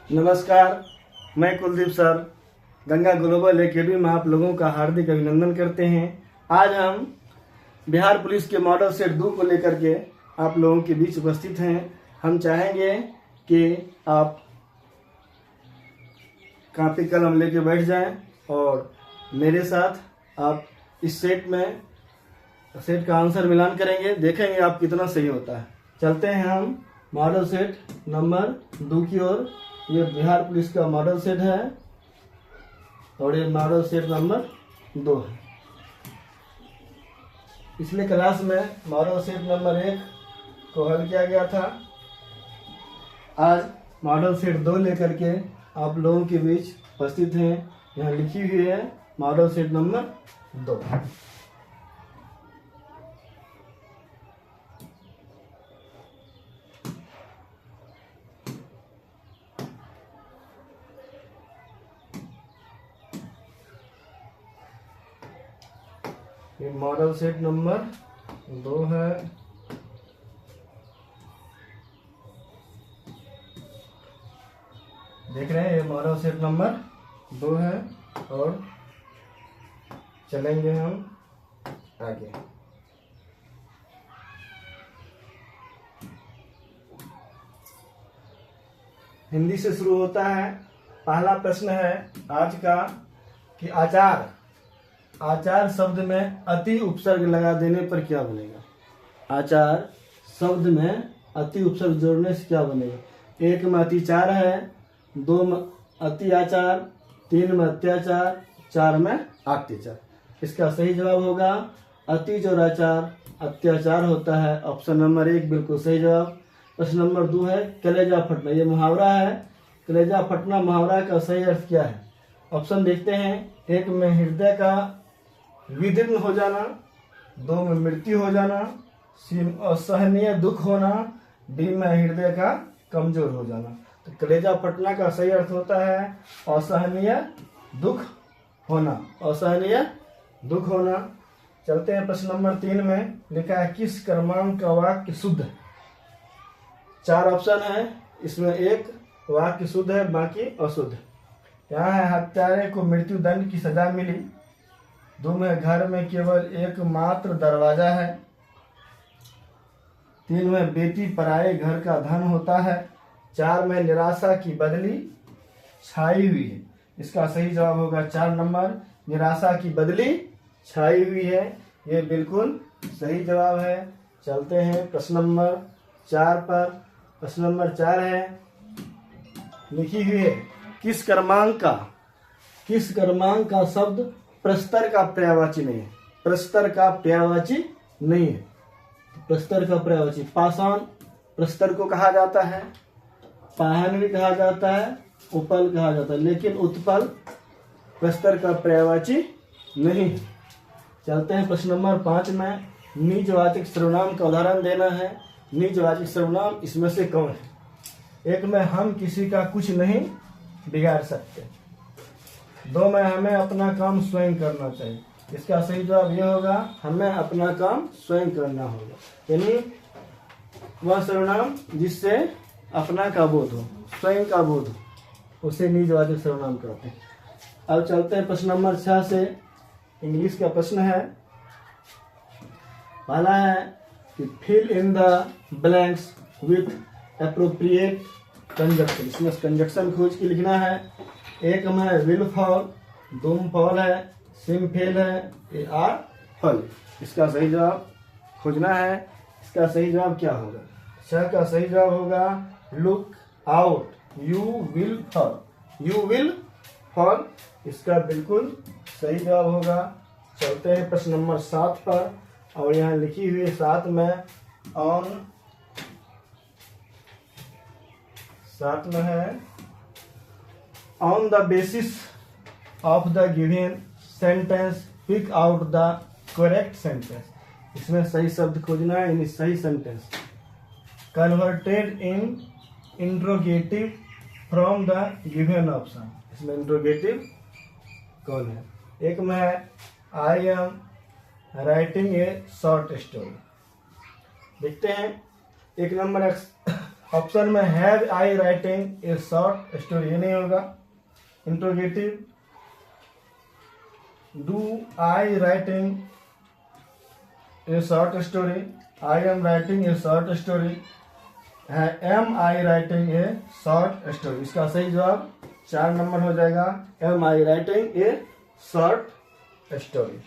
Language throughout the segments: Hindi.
नमस्कार, मैं Kuldeep sir Ganga global academy में आप लोगों का हार्दिक अभिनंदन करते हैं। आज हम बिहार पुलिस के मॉडल सेट 2 को लेकर के आप लोगों के बीच उपस्थित हैं। हम चाहेंगे कि आप कॉपी कलम लेके बैठ जाएं और मेरे साथ आप इस सेट का आंसर मिलान करेंगे। देखेंगे आप कितना सही होता है। चलते हैं हम मॉडल सेट नंबर 2 की ओर। ये बिहार पुलिस का मॉडल सेट है और ये मॉडल सेट नंबर 2 है। पिछले क्लास में मॉडल सेट नंबर 1 को हल किया गया था। आज मॉडल सेट 2 लेकर के आप लोगों के बीच उपस्थित हैं। यहाँ लिखी हुई है मॉडल सेट नंबर 2। ये मॉडल सेट नंबर 2 है। देख रहे हैं, ये मॉडल सेट नंबर 2 है और चलेंगे हम आगे। हिंदी से शुरू होता है। पहला प्रश्न है आज का कि आचार शब्द में अति उपसर्ग लगा देने पर क्या बनेगा। आचार शब्द में अति उपसर्ग जोड़ने से क्या बनेगा। 1 में अतिचार है, 2 में अति आचार, 3 में अत्याचार, 4 में अत्याचार। इसका सही जवाब होगा अति जोड़ आचार अत्याचार होता है। ऑप्शन नंबर 1 बिल्कुल सही जवाब। प्रश्न नंबर 2 है कलेजा फटना। ये मुहावरा है। कलेजा फटना मुहावरा का सही अर्थ क्या है। ऑप्शन देखते हैं। 1 में हृदय का विदीर्ण हो जाना, 2 में मृत्यु हो जाना, C में असहनीय दुख होना, D में हृदय का कमजोर हो जाना। तो कलेजा फटना का सही अर्थ होता है असहनीय दुख होना। असहनीय दुख होना। चलते हैं प्रश्न नंबर 3 में। लिखा है किस क्रमांक का वाक्य शुद्ध है। 4 ऑप्शन है, इसमें 1 वाक्य शुद्ध है, बाकी अशुद्ध है। यहाँ है हत्यारे को मृत्यु दंड की सजा मिली। 2 में घर में केवल एक मात्र दरवाजा है। 3 में बेटी पराये घर का धन होता है। 4 में निराशा की बदली छाई हुई है। इसका सही जवाब होगा 4 नंबर, निराशा की बदली छाई हुई है। ये बिल्कुल सही जवाब है। चलते हैं प्रश्न नंबर 4 पर। प्रश्न नंबर 4 है, लिखी हुई है किस क्रमांक का शब्द प्रस्तर का पर्यायवाची नहीं है। प्रस्तर का पर्यायवाची नहीं है। प्रस्तर का पर्यायवाची पाषाण प्रस्तर को कहा जाता है, पाहन भी कहा जाता है, उपल कहा जाता है, लेकिन उत्पल प्रस्तर का पर्यायवाची नहीं है। चलते हैं प्रश्न नंबर 5 में। निजवाचक सर्वनाम का उदाहरण देना है। निजवाचक सर्वनाम इसमें से कौन है। 1 में हम किसी का कुछ नहीं बिगाड़ सकते। 2 में हमें अपना काम स्वयं करना चाहिए। इसका सही जवाब यह होगा हमें अपना काम स्वयं करना होगा। यानी वह सर्वनाम जिससे अपना का बोध हो, स्वयं का बोध हो, उसे निजवाचक सर्वनाम कहते हैं। अब चलते हैं प्रश्न नंबर 6 से। इंग्लिश का प्रश्न है। पहला है कि fill in the blanks with appropriate conjunction. इसमें कंजक्शन खोज के लिखना है। 1 में विल फॉल, 2 में फॉल है, सिम फेल है, ए आर फल। इसका सही जवाब खोजना है। इसका सही जवाब क्या होगा। 6 का सही जवाब होगा look out, you will fall. You will fall इसका बिल्कुल सही जवाब होगा। चलते हैं प्रश्न नंबर 7 पर और यहाँ लिखी हुई 7 में है on the basis of the given sentence pick out the correct sentence. इसमें सही शब्द खोजना है, यानी सही sentence. Converted in interrogative from the given option. इसमें इंट्रोगेटिव कौन है। 1 में है I am writing a short story. देखते हैं 1 नंबर ऑप्शन में have I writing a short story, ये नहीं होगा। Interrogative, do I writing a short story, I am writing a short story है, am I writing a short story. इसका सही जवाब 4 नंबर हो जाएगा, am I writing a short story.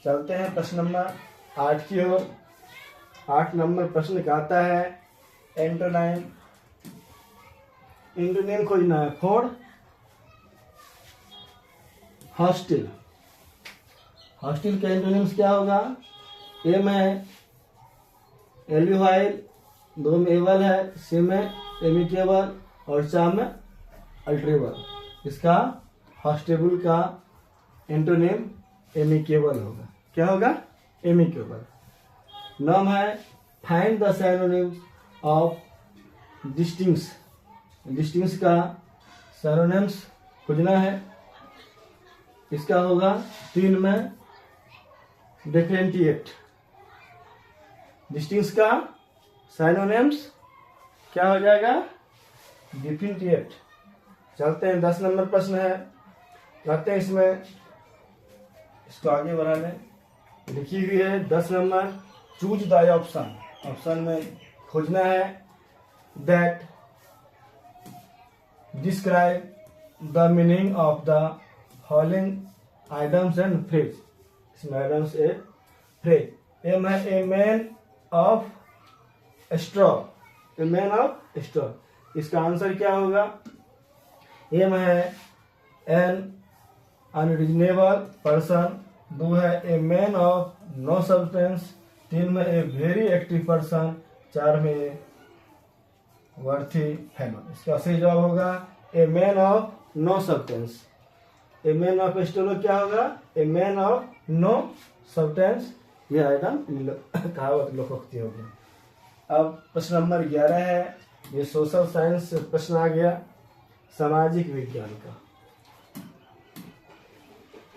चलते हैं प्रश्न नंबर 8 की ओर। 8 नंबर प्रश्न कहता है एंटोनाइम, एंटोनिम खोजना है फॉर हॉस्टिल। हॉस्टिल का एंटोनिम्स क्या होगा? ए में एल्यूहाइल, 2 में एवल है, सी में एमिकेबल और 4 में अल्ट्रेबल। इसका हॉस्टेबल का एंटोनिम एमिकेबल होगा। क्या होगा? एमिकेबल। 9 है फाइंड द सिनोनिम्स ऑफ डिस्टिंक्स। डिस्टिंक्स का सिनोनिम्स खोजना है। इसका होगा 3 में डिफरेंटिएट। डिस्टिंक्स का सिनोनिम्स क्या हो जाएगा? डिफरेंटिएट। चलते हैं 10 नंबर प्रश्न है, कहते हैं इसमें, इसको आगे बढ़ा लें। लिखी हुई है 10 number, choose the option. Option में खोजना है that describe the meaning of the following items and phrase. इसमें आइटम्स ए फ्रेज। एम है a man of straw, a man of straw. इसका आंसर क्या होगा? एम है एन अनरीजनेबल पर्सन, 2 है a man of no substance, 3 में ए वेरी एक्टिव पर्सन, 4 में वर्थी फेलो। इसका सही जवाब होगा a man of no substance. A man of स्टोलो क्या होगा? A man of no substance. यह आइटम कहावत लोकोक्ति होगी। अब प्रश्न नंबर 11 है, ये सोशल साइंस से प्रश्न आ गया, सामाजिक विज्ञान का।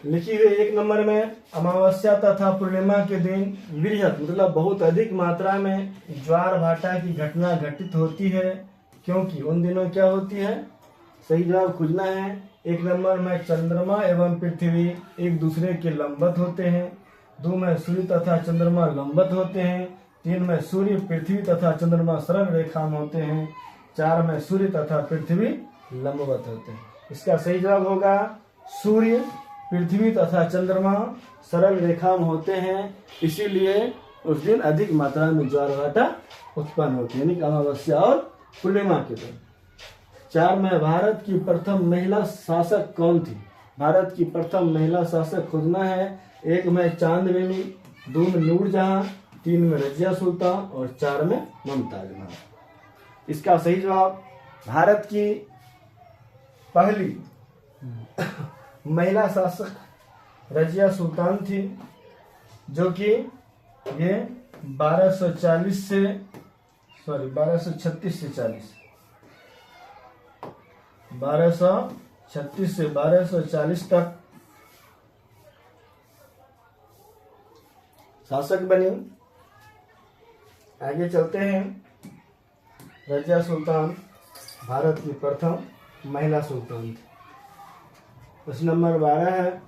लिखी हुई 1 नंबर में, अमावस्या तथा पूर्णिमा के दिन वृहत मतलब बहुत अधिक मात्रा में ज्वार भाटा की घटना घटित होती है, क्योंकि उन दिनों क्या होती है? सही जवाब खोजना है। 1 नंबर में चंद्रमा एवं पृथ्वी एक दूसरे के लंबवत होते हैं, 2 में सूर्य तथा चंद्रमा लंबवत होते हैं, 3 में सूर्य पृथ्वी तथा चंद्रमा सरल रेखा में होते हैं, 4 में सूर्य तथा पृथ्वी लंबवत होते हैं। इसका सही जवाब होगा सूर्य पृथ्वी तथा चंद्रमा सरल रेखा में होते हैं, इसीलिए उस दिन अधिक मात्रा में ज्वार भाटा उत्पन्न होती है, यानी कि अमावस्या और पूर्णिमा के दिन। 4 में भारत की प्रथम महिला शासक कौन थी? भारत की प्रथम महिला शासक खोजना है। 1 में चांदबेनी, 2 में नूरजहां, 3 में रजिया सुल्तान और 4 में मुमताज महल। इसका सही जवाब भारत की पहली महिला शासक रजिया सुल्तान थी, जो कि ये 1236 से 40 1236 से 1240 तक शासक बनी। आगे चलते हैं। रजिया सुल्तान भारत की प्रथम महिला सुल्तान थी। प्रश्न नंबर 12 है,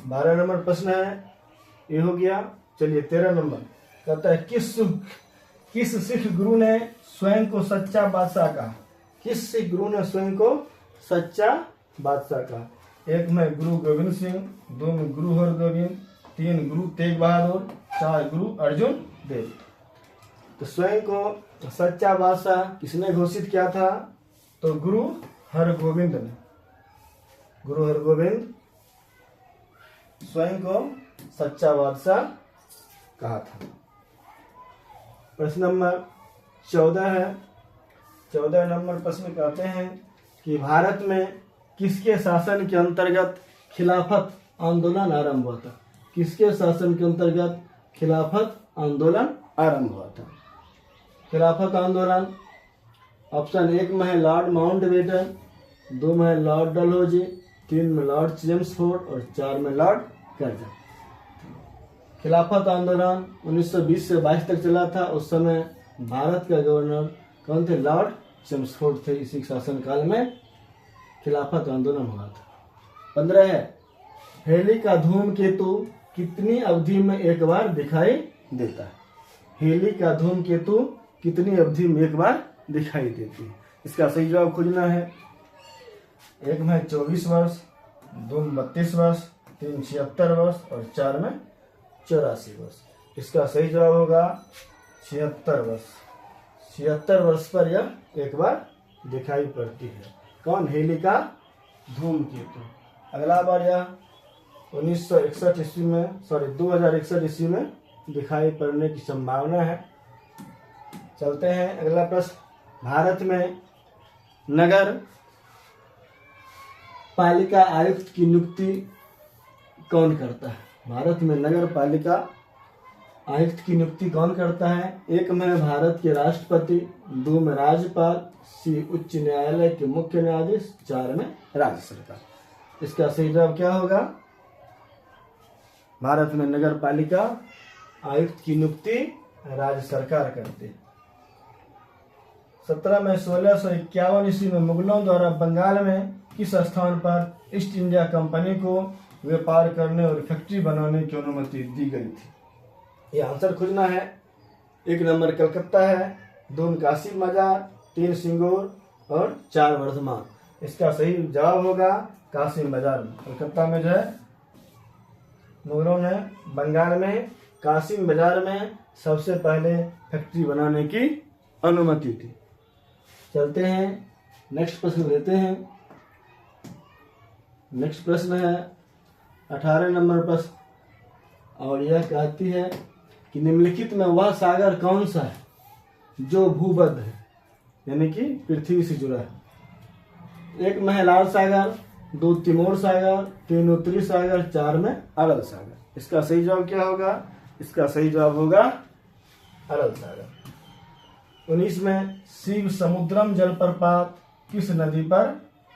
12 नंबर प्रश्न है, ये हो गया। चलिए 13 नंबर कहता है किस सिख गुरु ने स्वयं को सच्चा बादशाह कहा? किस सिख गुरु ने स्वयं को सच्चा बादशाह कहा? 1 में गुरु गोविंद सिंह, 2 में गुरु हरगोविंद, 3 गुरु तेग बहादुर, 4 गुरु अर्जुन देव। तो स्वयं को सच्चा बादशाह किसने घोषित किया था? तो गुरु हरगोविंद ने। गुरु हरगोविंद स्वयं को सच्चा बादशाह कहा था। प्रश्न नंबर 14 है। 14 नंबर प्रश्न कहते हैं कि भारत में किसके शासन के अंतर्गत खिलाफत आंदोलन आरंभ हुआ था? किसके शासन के अंतर्गत खिलाफत आंदोलन आरंभ हुआ था? खिलाफत आंदोलन ऑप्शन 1 में है लॉर्ड माउंटबेटन, 2 में है लॉर्ड डलहौजी, 3 में लॉर्ड चेम्सफोर्ड और 4 में लॉर्ड कर्जन। खिलाफत आंदोलन 1920 से 22 तक चला था। उस समय भारत का गवर्नर कौन थे? लॉर्ड चेम्सफोर्ड थे। इसी शासनकाल में खिलाफत आंदोलन हुआ था। 15 है, हेली का धूमकेतु कितनी अवधि में एक बार दिखाई देता है? हेली का धूमकेतु कितनी अवधि में एक बार दिखाई देती है? इसका सही जवाब खोजना है। एक में 24 वर्ष, 2 में 32 वर्ष, 3 76 वर्ष और 4 में 84 वर्ष। इसका सही जवाब होगा 76 वर्ष। 76 वर्ष पर यह एक बार दिखाई पड़ती है। कौन? हेली का धूमकेतु। अगला बार यह 1961 ईस्वी में 2061 ईस्वी में दिखाई पड़ने की संभावना है। चलते हैं अगला प्रश्न। भारत में नगर पालिका आयुक्त की नियुक्ति कौन करता है? भारत में नगर पालिका आयुक्त की नियुक्ति कौन करता है? 1 में भारत के राष्ट्रपति, 2 में राज्यपाल, सी उच्च न्यायालय के मुख्य न्यायाधीश, 4 में राज्य सरकार। इसका सही जवाब क्या होगा? भारत में नगर पालिका आयुक्त की नियुक्ति राज्य सरकार करती है। 17 में 1651 ईस्वी में मुगलों द्वारा बंगाल में किस स्थान पर ईस्ट इंडिया कंपनी को व्यापार करने और फैक्ट्री बनाने की अनुमति दी गई थी? ये आंसर खोजना है। 1 नंबर कलकत्ता है, 2 में कासिम बाजार, 3 सिंगूर और 4 वर्धमान। इसका सही जवाब होगा कासिम बाजार में। कलकत्ता में जो है मुगलों ने बंगाल में कासिम बाजार में सबसे पहले फैक्ट्री बनाने की अनुमति थी। चलते हैं नेक्स्ट प्रश्न लेते हैं। नेक्स्ट प्रश्न है 18 नंबर प्रश्न और यह कहती है कि निम्नलिखित में वह सागर कौन सा है जो भूबद्ध है, यानी कि पृथ्वी से जुड़ा है? 1 में है लाल सागर, 2 तिमोर सागर, 3 उत्तरी सागर, 4 में अरब सागर। इसका सही जवाब क्या होगा? इसका सही जवाब होगा अरब सागर। 19 में शिव समुद्रम जलप्रपात किस नदी पर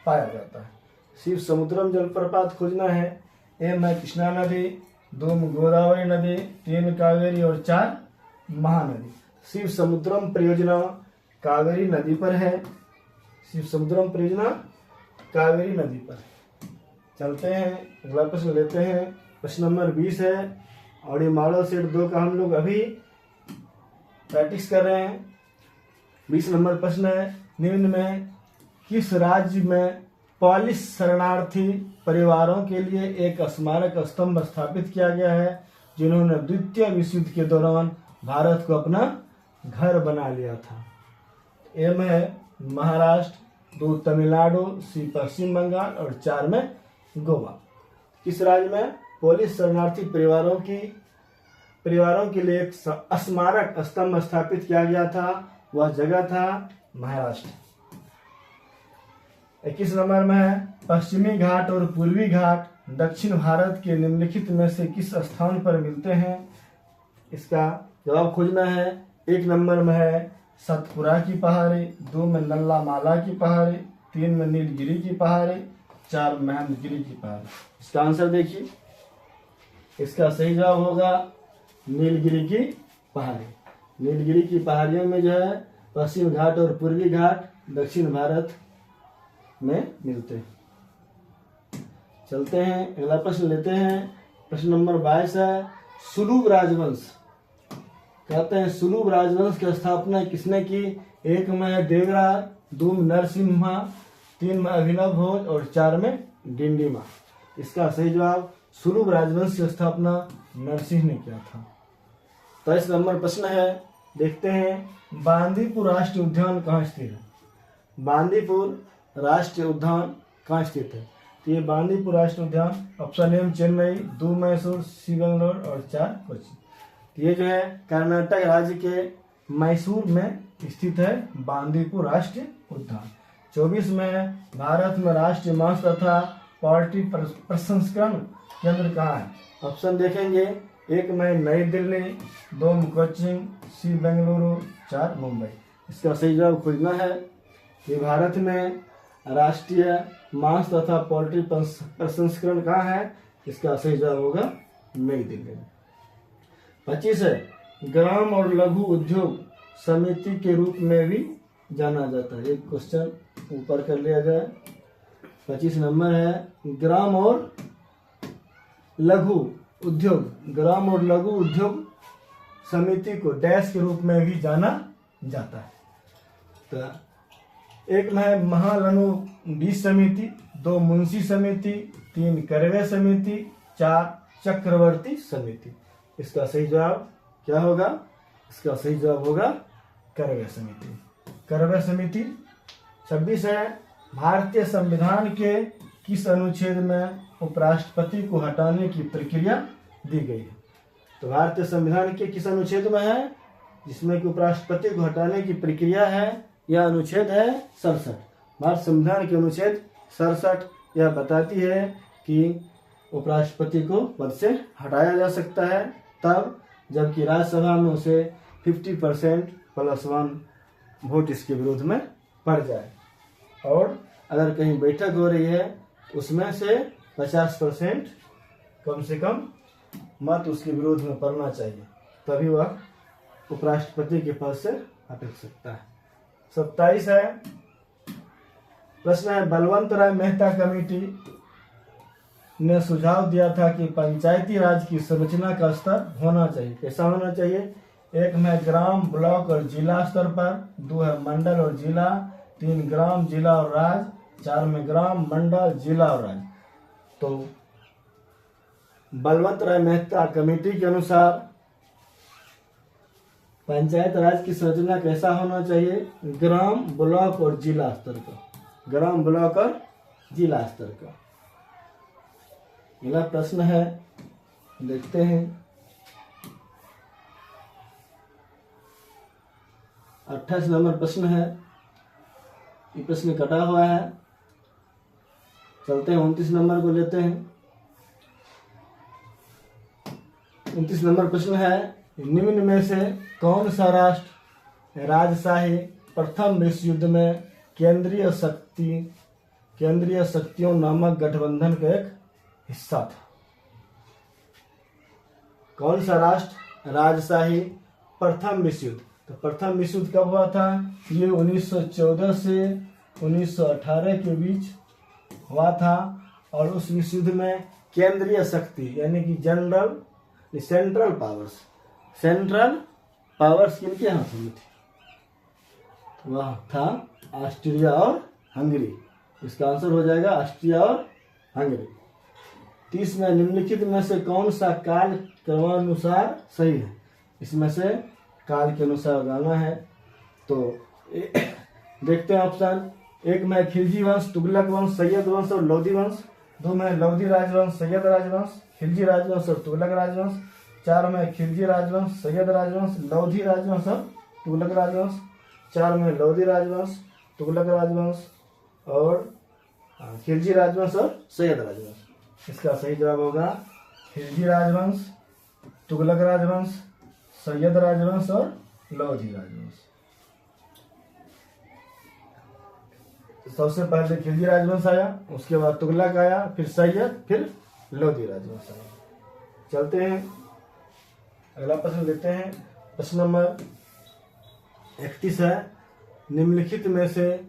पाया जाता है? शिव समुद्रम जलप्रपात खोजना है। 1 में कृष्णा नदी, 2 में गोदावरी नदी, 3 कावेरी और 4 महानदी। शिव समुद्रम परियोजना कावेरी नदी पर है। शिव समुद्रम परियोजना कावेरी नदी पर। चलते हैं अगला प्रश्न लेते हैं। प्रश्न नंबर 20 है और ये मॉडल सेट 2 का हम लोग अभी प्रैक्टिस कर रहे हैं। 20 नंबर प्रश्न है, निम्न में किस राज्य में पॉलिश शरणार्थी परिवारों के लिए एक स्मारक स्तंभ स्थापित किया गया है जिन्होंने द्वितीय विश्व युद्ध के दौरान भारत को अपना घर बना लिया था? ए में है महाराष्ट्र, 2 तमिलनाडु, सी पश्चिम बंगाल और 4 में गोवा। किस राज्य में पॉलिश शरणार्थी परिवारों के लिए एक स्मारक स्तंभ स्थापित किया गया था? वह जगह था महाराष्ट्र। 21 नंबर में है पश्चिमी घाट और पूर्वी घाट दक्षिण भारत के निम्नलिखित में से किस स्थान पर मिलते हैं? इसका जवाब खोजना है। 1 नंबर में है सतपुरा की पहाड़ी, 2 में नल्ला माला की पहाड़ी, 3 में नीलगिरी की पहाड़ी, 4 महेंद्रगिरी की पहाड़ी। इसका आंसर देखिए। इसका सही जवाब होगा नीलगिरी की पहाड़ी। नीलगिरी की पहाड़ियों में जो है पश्चिम घाट और पूर्वी घाट दक्षिण भारत में मिलते हैं। चलते हैं अगला प्रश्न लेते हैं। प्रश्न नंबर 22 है सुलूब राजवंश। कहते हैं सुलूब राजवंश की स्थापना किसने की? 1 में देवराज, 2 में नरसिम्हा, 3 में अभिनव भोज और 4 में डिंडीमा। इसका सही जवाब सुलूब राजवंश की स्थापना नरसिंह ने किया था। 23 नंबर प्रश्न है, देखते हैं बांदीपुर राष्ट्रीय उद्यान कहाँ स्थित है? बांदीपुर राष्ट्रीय उद्यान कहाँ स्थित है? तो ये बांदीपुर राष्ट्रीय उद्यान ऑप्शन ए चेन्नई, 2 मैसूर, सी बेंगलोर और 4 कोच्चि। तो ये जो है कर्नाटक राज्य के मैसूर में स्थित है बांदीपुर राष्ट्रीय उद्यान। 24 में भारत में राष्ट्रीय मांस तथा पोल्ट्री प्रसंस्करण केंद्र कहाँ है? ऑप्शन देखेंगे 1 में नई दिल्ली, 2 में कोच्चि, सी बेंगलुरु, 4 मुंबई। इसका सही जवाब खोजना है कि भारत में राष्ट्रीय मांस तथा पोल्ट्री प्रसंस्करण कहाँ है? इसका सही जवाब होगा नई दिल्ली में। 25 है ग्राम और लघु उद्योग समिति के रूप में भी जाना जाता है। एक क्वेश्चन ऊपर कर लिया जाए। 25 नंबर है ग्राम और लघु उद्योग, ग्राम और लघु उद्योग समिति को डैश के रूप में भी जाना जाता है। तो एक में है महालनु बीज समिति, 2 मुंशी समिति, 3 करवे समिति, 4 चक्रवर्ती समिति। इसका सही जवाब क्या होगा? इसका सही जवाब होगा करवे समिति। करवे समिति। 26 है भारतीय संविधान के किस अनुच्छेद में उपराष्ट्रपति को हटाने की प्रक्रिया दी गई है? तो भारतीय संविधान के किस अनुच्छेद में है जिसमें कि उपराष्ट्रपति को हटाने की प्रक्रिया है? यह अनुच्छेद है 67। भारत संविधान के अनुच्छेद 67 यह बताती है कि उपराष्ट्रपति को पद से हटाया जा सकता है तब जबकि राज्यसभा में उसे 50% +1 वोट इसके विरोध में पड़ जाए, और अगर कहीं बैठक हो रही है उसमें से 50% कम से कम मत उसके विरोध में पड़ना चाहिए, तभी वह उपराष्ट्रपति के पद से हट सकता है। 27 है प्रश्न है बलवंत राय मेहता कमेटी ने सुझाव दिया था कि पंचायती राज की संरचना का स्तर होना चाहिए। कैसा होना चाहिए? एक में ग्राम, ब्लॉक और जिला स्तर पर, 2 है मंडल और जिला, 3 ग्राम, जिला और राज्य, 4 में ग्राम, मंडल, जिला और राज्य। तो बलवंत राय मेहता कमेटी के अनुसार पंचायत राज की संरचना कैसा होना चाहिए? ग्राम, ब्लॉक और जिला स्तर का, ग्राम, ब्लॉक और जिला स्तर का। अगला प्रश्न है, देखते हैं। 28 नंबर प्रश्न है, ये प्रश्न कटा हुआ है। चलते हैं 29 नंबर को लेते हैं। 29 नंबर प्रश्न है निम्न में से कौन सा राष्ट्र राजशाही प्रथम विश्व युद्ध में केंद्रीय शक्तियों नामक गठबंधन का एक हिस्सा था? कौन सा राष्ट्र राजशाही प्रथम विश्व युद्ध? तो प्रथम विश्व युद्ध कब हुआ था? ये 1914 से 1918 के बीच हुआ था, और उस विश्व युद्ध में केंद्रीय शक्ति यानी कि सेंट्रल पावर्स किनके हाथों में थी? वह था ऑस्ट्रिया और हंगरी। इसका आंसर हो जाएगा ऑस्ट्रिया और हंगरी। 30 में निम्नलिखित में से कौन सा काल क्रमानुसार सही है? इसमें से काल के अनुसार गाना है, तो देखते हैं ऑप्शन। 1 में खिलजी वंश, तुगलक वंश, सैयद वंश और लोधी वंश, 2 में लोधी राजवंश, सैयद राजवंश, खिलजी राजवंश और तुगलक राजवंश, 4 में खिलजी राजवंश, सैयद राजवंश, लोधी राजवंश और तुगलक राजवंश, 4 में लोधी राजवंश, तुगलक राजवंश और खिलजी राजवंश और सैयद राजवंश। इसका सही जवाब होगा खिलजी राजवंश, तुगलक राजवंश, सैयद राजवंश और लोधी राजवंश। तो सबसे पहले खिलजी राजवंश आया, उसके बाद तुगलक आया, फिर सैयद, फिर लोधी राजवंश आया। चलते हैं अगला प्रश्न लेते हैं। प्रश्न नंबर 31 है निम्नलिखित में से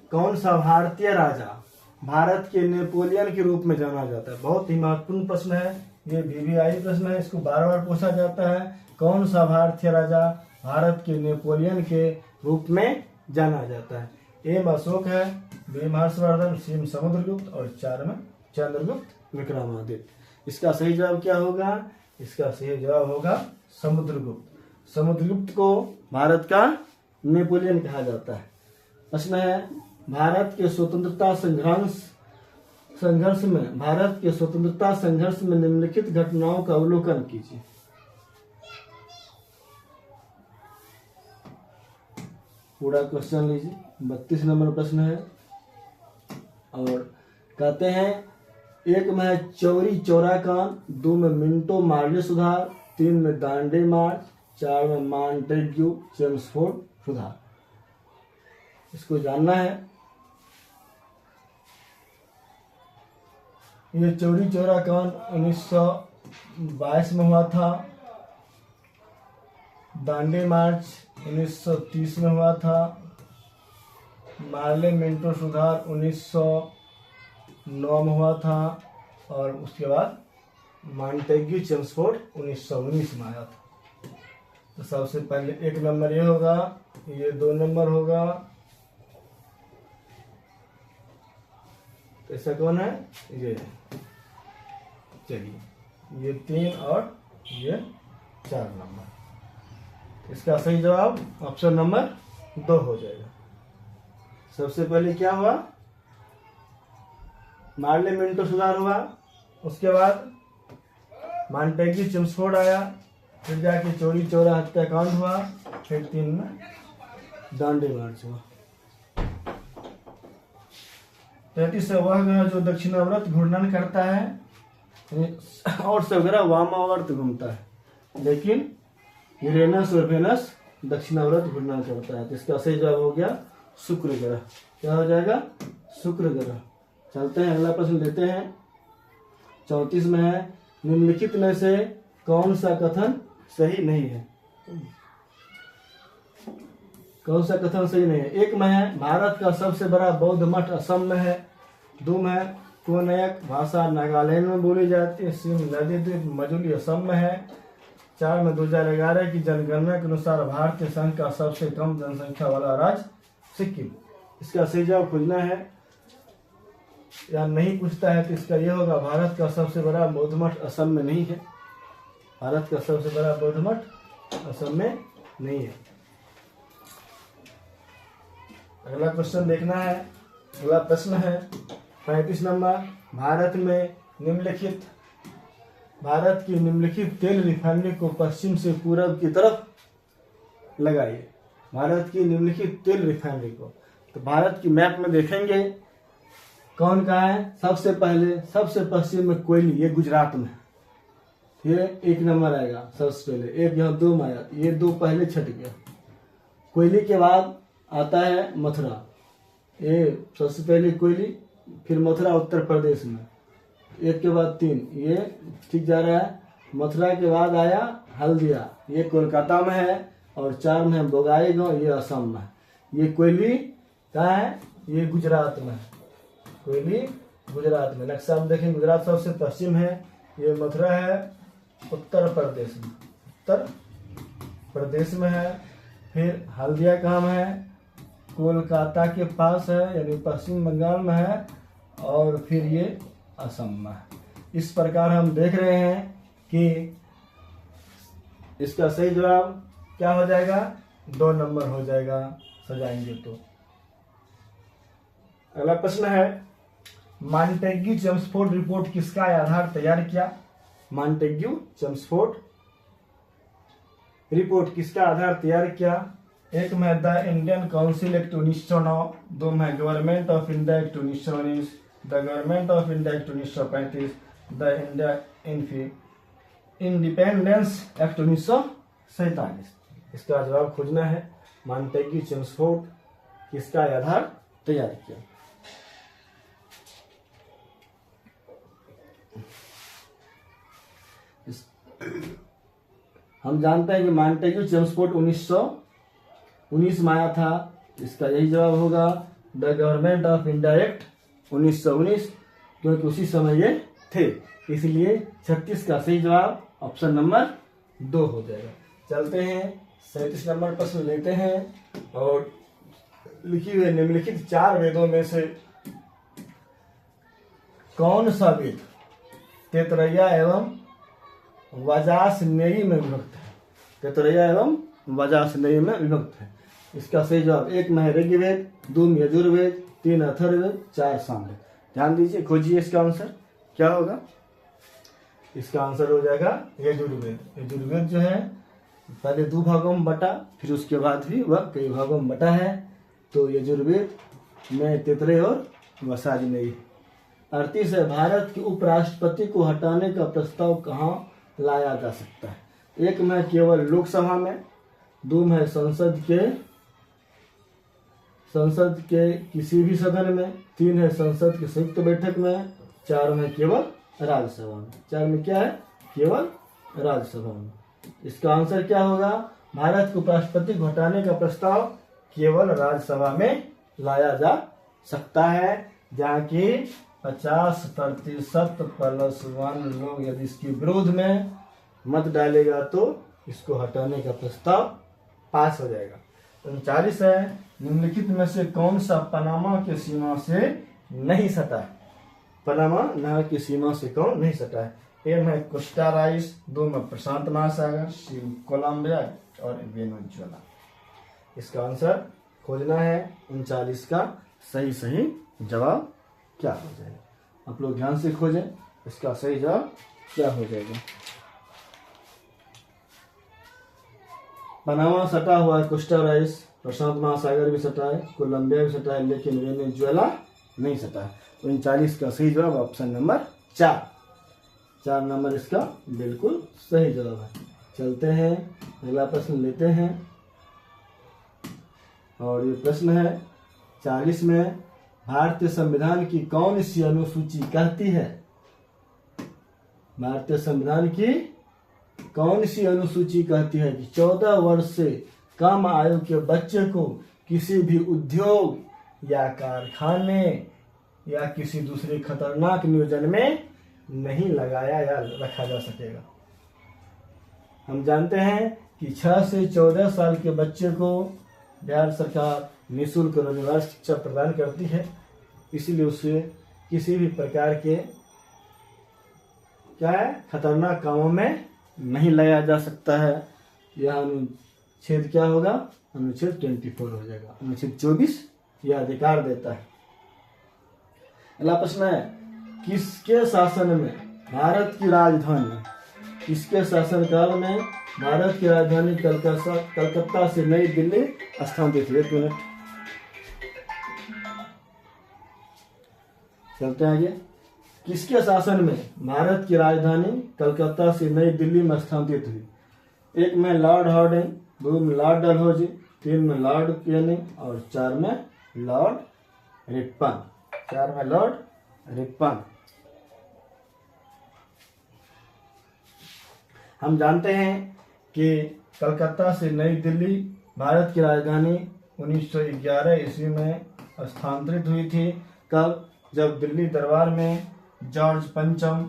कौन सा भारतीय राजा भारत के नेपोलियन के रूप में जाना जाता है? बहुत ही महत्वपूर्ण प्रश्न है, ये VVI प्रश्न है, इसको बार बार पूछा जाता है। कौन सा भारतीय राजा भारत के नेपोलियन के रूप में जाना जाता है? A में अशोक है, B में हर्षवर्धन, C में समुद्रगुप्त और 4 में चंद्रगुप्त विक्रमादित्य। इसका सही जवाब क्या होगा? इसका सही जवाब होगा समुद्रगुप्त। समुद्रगुप्त को भारत का नेपोलियन कहा जाता है। प्रश्न है भारत के स्वतंत्रता संघर्ष में निम्नलिखित घटनाओं का अवलोकन कीजिए। पूरा क्वेश्चन लीजिए। 32 नंबर प्रश्न है और कहते हैं 1 में है चौरी चौरा कांड, 2 में मिंटो मार्ले सुधार, 3 में दांडे मार्च, 4 में मॉन्टेग्यू चेम्सफोर्ड सुधार। इसको जानना है। ये चौरी चौरा कांड 1922 में हुआ था, दांडी मार्च 1930 में हुआ था। मार्ले मिंटो सुधार 1909 में हुआ था। और उसके बाद मॉन्टेग्यू चेम्सफोर्ड 1919 में आया था। तो सबसे पहले 1 नंबर ये होगा, ये 2 नंबर होगा। तो ऐसा कौन है? ये। चलिए, ये 3 और ये 4 नंबर। इसका सही जवाब ऑप्शन नंबर 2 हो जाएगा। सबसे पहले क्या हुआ? मार्ले मिंटो सुधार हुआ, उसके बाद मॉन्टेग्यू चेम्सफोर्ड आया, फिर जाके चोरी चोरा हत्याकांड हुआ, फिर 3 में दांडी मार्च हुआ। 33 से वह ग्रह जो दक्षिणावर्त घूर्णन करता है और सब ग्रह वामावर्त घूमता है, लेकिन यूरेनस और वेनस दक्षिणावर्त घूर्णन करता है। तो इसका सही जवाब हो गया शुक्र ग्रह। क्या हो जाएगा? शुक्र ग्रह। चलते हैं, अगला प्रश्न लेते हैं। 34 में है, निम्नलिखित में से कौन सा कथन सही नहीं है? कौन सा कथन सही नहीं है? 1 में है, भारत का सबसे बड़ा बौद्ध मठ असम में है। 2 में है, कोनयक भाषा नागालैंड में बोली जाती है। सिम नदी द्वीप मजुली असम में है। 4 में 2011 की जनगणना के अनुसार भारतीय संघ का सबसे कम जनसंख्या वाला राज्य सिक्किम। इसका सही जवाब खोजना है या नहीं पूछता है तो इसका यह होगा, भारत का सबसे बड़ा बौद्ध मठ असम में नहीं है। भारत का सबसे बड़ा बौद्ध मठ असम में नहीं है। अगला क्वेश्चन देखना है। अगला प्रश्न है 35 नंबर, भारत की निम्नलिखित तेल रिफाइनरी को पश्चिम से पूरब की तरफ लगाइए। भारत की निम्नलिखित तेल रिफाइनरी को, तो भारत की मैप में देखेंगे कौन कहाँ है। सबसे पश्चिम में कोयली, ये गुजरात में। ये 1 नंबर आएगा सबसे पहले। 1 यहाँ 2 में आया, ये 2 पहले छट गया। कोयली के बाद आता है मथुरा, ये सबसे पहले कोयली, फिर मथुरा उत्तर प्रदेश में। 1 के बाद 3, ये ठीक जा रहा है। मथुरा के बाद आया हल्दिया, ये कोलकाता में है। और 4 में बोगाईगांव, ये असम में। ये कोयली कहाँ है? ये गुजरात में। कोयली गुजरात में। नक्शा में देखें, गुजरात सबसे पश्चिम है। ये मथुरा है उत्तर प्रदेश में, उत्तर प्रदेश में है। फिर हल्दिया कहाँ में है? कोलकाता के पास है, यानी पश्चिम बंगाल में है। और फिर ये असम में है। इस प्रकार हम देख रहे हैं कि इसका सही जवाब क्या हो जाएगा? 2 नंबर हो जाएगा, सजाएंगे तो। अगला प्रश्न है, मॉन्टेग्यू चेम्सफोर्ड रिपोर्ट किसका आधार तैयार किया? मॉन्टेग्यू चेम्सफोर्ड रिपोर्ट किसका आधार तैयार किया? 1 में द इंडियन काउंसिल एक्ट 1909, 2 में government of India act 1919, the government of India act 1935, the India independence act 1947। इसका जवाब खोजना है। मॉन्टेग्यू चेम्सफोर्ड किसका आधार तैयार किया? हम जानते हैं कि मॉन्टेग्यू चेम्सफोर्ड 1919 में आया था। इसका यही जवाब होगा, the government of India act 1919, क्योंकि उसी समय ये थे। इसलिए 36 का सही जवाब ऑप्शन नंबर 2 हो जाएगा। चलते हैं 37 नंबर प्रश्न लेते हैं। और लिखी हुई निम्नलिखित 4 वेदों में से कौन सा वेद तैतरैया एवं वजासनेयी में विभक्त है? तैतरैया एवं वजासनेयी में विभक्त है। इसका सही जवाब 1 में ऋग्वेद, 2 में यजुर्वेद, 3 अथर्ववेद, 4 सामवेद। ध्यान दीजिए, खोजिए इसका आंसर क्या होगा। इसका आंसर हो जाएगा यजुर्वेद। यजुर्वेद जो है पहले 2 भागों में बटा, फिर उसके बाद भी वह कई भागों में बटा है। तो यजुर्वेद में तैतरेय और वजासनेयी। 38 है, भारत के उपराष्ट्रपति को हटाने का प्रस्ताव कहाँ लाया जा सकता है? 1 में केवल लोकसभा में, 2 में संसद के किसी भी सदन में, 3 है संसद की संयुक्त बैठक में, 4 में केवल राज्यसभा में। 4 में क्या है? केवल राज्यसभा में। इसका आंसर क्या होगा? भारत के उपराष्ट्रपति को हटाने का प्रस्ताव केवल राज्यसभा में लाया जा सकता है, जहाँ की 50% +1 लोग यदि इसके विरोध में मत डालेगा तो इसको हटाने का प्रस्ताव पास हो जाएगा। 39 है, निम्नलिखित में से कौन सा पनामा के सीमा से नहीं सटा है? पनामा नहर की सीमा से कौन नहीं सटा है? ए में कोस्टा राइस, 2 में प्रशांत महासागर, सी कोलंबिया और वेनेजुएला। इसका आंसर खोजना है। 39 का सही जवाब क्या हो जाएगा? आप लोग ध्यान से खोजें, इसका सही जवाब क्या हो जाएगा। पनामा सटा हुआ है, कोस्टा राइस, प्रशांत महासागर भी सटा है, कोलंबिया भी सटा है, लेकिन वेनेजुएला नहीं सटा है। तो 39 का सही जवाब ऑप्शन नंबर 4 नंबर इसका बिल्कुल सही जवाब है। चलते हैं अगला प्रश्न लेते हैं, और ये प्रश्न है 40 में, भारतीय संविधान की कौन सी अनुसूची कहती है? भारतीय संविधान की कौन सी अनुसूची कहती है कि 14 वर्ष से कम आयु के बच्चे को किसी भी उद्योग या कारखाने या किसी दूसरे खतरनाक नियोजन में नहीं लगाया या रखा जा सकेगा। हम जानते हैं कि 6 से 14 साल के बच्चे को बिहार सरकार निःशुल्क रोजगार शिक्षा प्रदान करती है, इसलिए उसे किसी भी प्रकार के क्या है खतरनाक कामों में नहीं लगाया जा सकता है। यह अनुच्छेद क्या होगा? अनुच्छेद 24 हो जाएगा। अनुच्छेद 24 यह अधिकार देता है। अगला प्रश्न है, किसके शासन में भारत की राजधानी, किसके शासनकाल में भारत की राजधानी कलकत्ता से नई दिल्ली स्थानांतरित हुई? 1 मिनट, चलते हैं आगे। किसके शासन में भारत की राजधानी कलकत्ता से नई दिल्ली में स्थानांतरित हुई? 1 में लॉर्ड हार्डिंग, 2 में लॉर्ड डलहौजी, 3 में लॉर्ड कैनिंग और 4 में लॉर्ड रिपन। 4 में लॉर्ड रिपन। हम जानते हैं कि कलकत्ता से नई दिल्ली भारत की राजधानी 1911 ईस्वी में स्थानांतरित हुई थी। कब? जब दिल्ली दरबार में जॉर्ज पंचम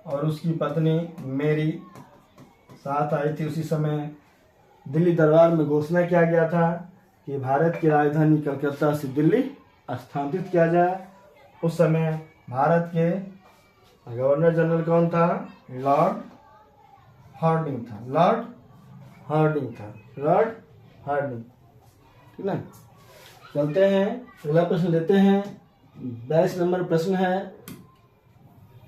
और उसकी पत्नी मेरी साथ आई थी। उसी समय दिल्ली दरबार में घोषणा किया गया था कि भारत की राजधानी कलकत्ता से दिल्ली स्थानांतरित किया जाए। उस समय भारत के गवर्नर जनरल कौन था? लॉर्ड हार्डिंग था। लॉर्ड हार्डिंग, ठीक ना। चलते हैं अगला प्रश्न लेते हैं। 22 नंबर प्रश्न है,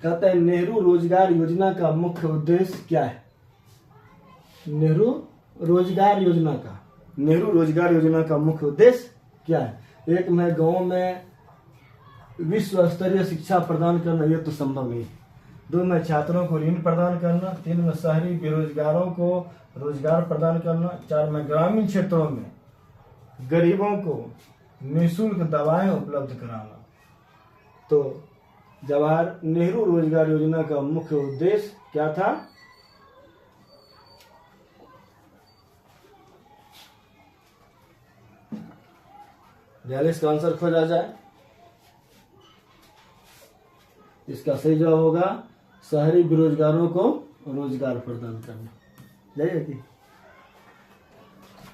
कहते हैं नेहरू रोजगार योजना का मुख्य उद्देश्य क्या है? नेहरू रोजगार योजना का मुख्य उद्देश्य क्या है? 1 में गांव में विश्व स्तरीय शिक्षा प्रदान करना, यह तो संभव नहीं। 2 में छात्रों को ऋण प्रदान करना। 3 में शहरी बेरोजगारों को रोजगार प्रदान करना। 4 में ग्रामीण क्षेत्रों में गरीबों को निःशुल्क दवाएं उपलब्ध कराना। तो जवाहर नेहरू रोजगार योजना का मुख्य उद्देश्य क्या था? इसका आंसर खोजा जाए। इसका सही जवाब होगा शहरी बेरोजगारों को रोजगार प्रदान करना। जाइए,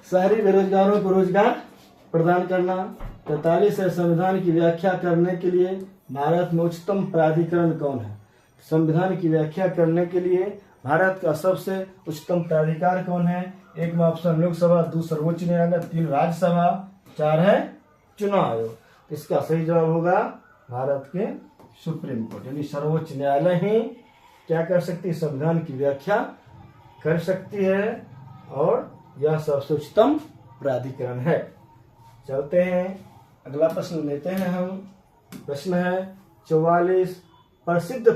शहरी बेरोजगारों को रोजगार प्रदान करना। 43 है, संविधान की व्याख्या करने के लिए भारत में उच्चतम प्राधिकरण कौन है? संविधान की व्याख्या करने के लिए भारत का सबसे उच्चतम प्राधिकार कौन है? 1 में ऑप्शन लोकसभा, 2 सर्वोच्च न्यायालय, 3 राज्यसभा, 4 है चुनाव आयोग। इसका सही जवाब होगा भारत के सुप्रीम कोर्ट, यानी सर्वोच्च न्यायालय ही क्या कर सकती है? संविधान की व्याख्या कर सकती है, और यह सबसे उच्चतम प्राधिकरण है। चलते हैं अगला प्रश्न लेते हैं हम। प्रश्न है 44, प्रसिद्ध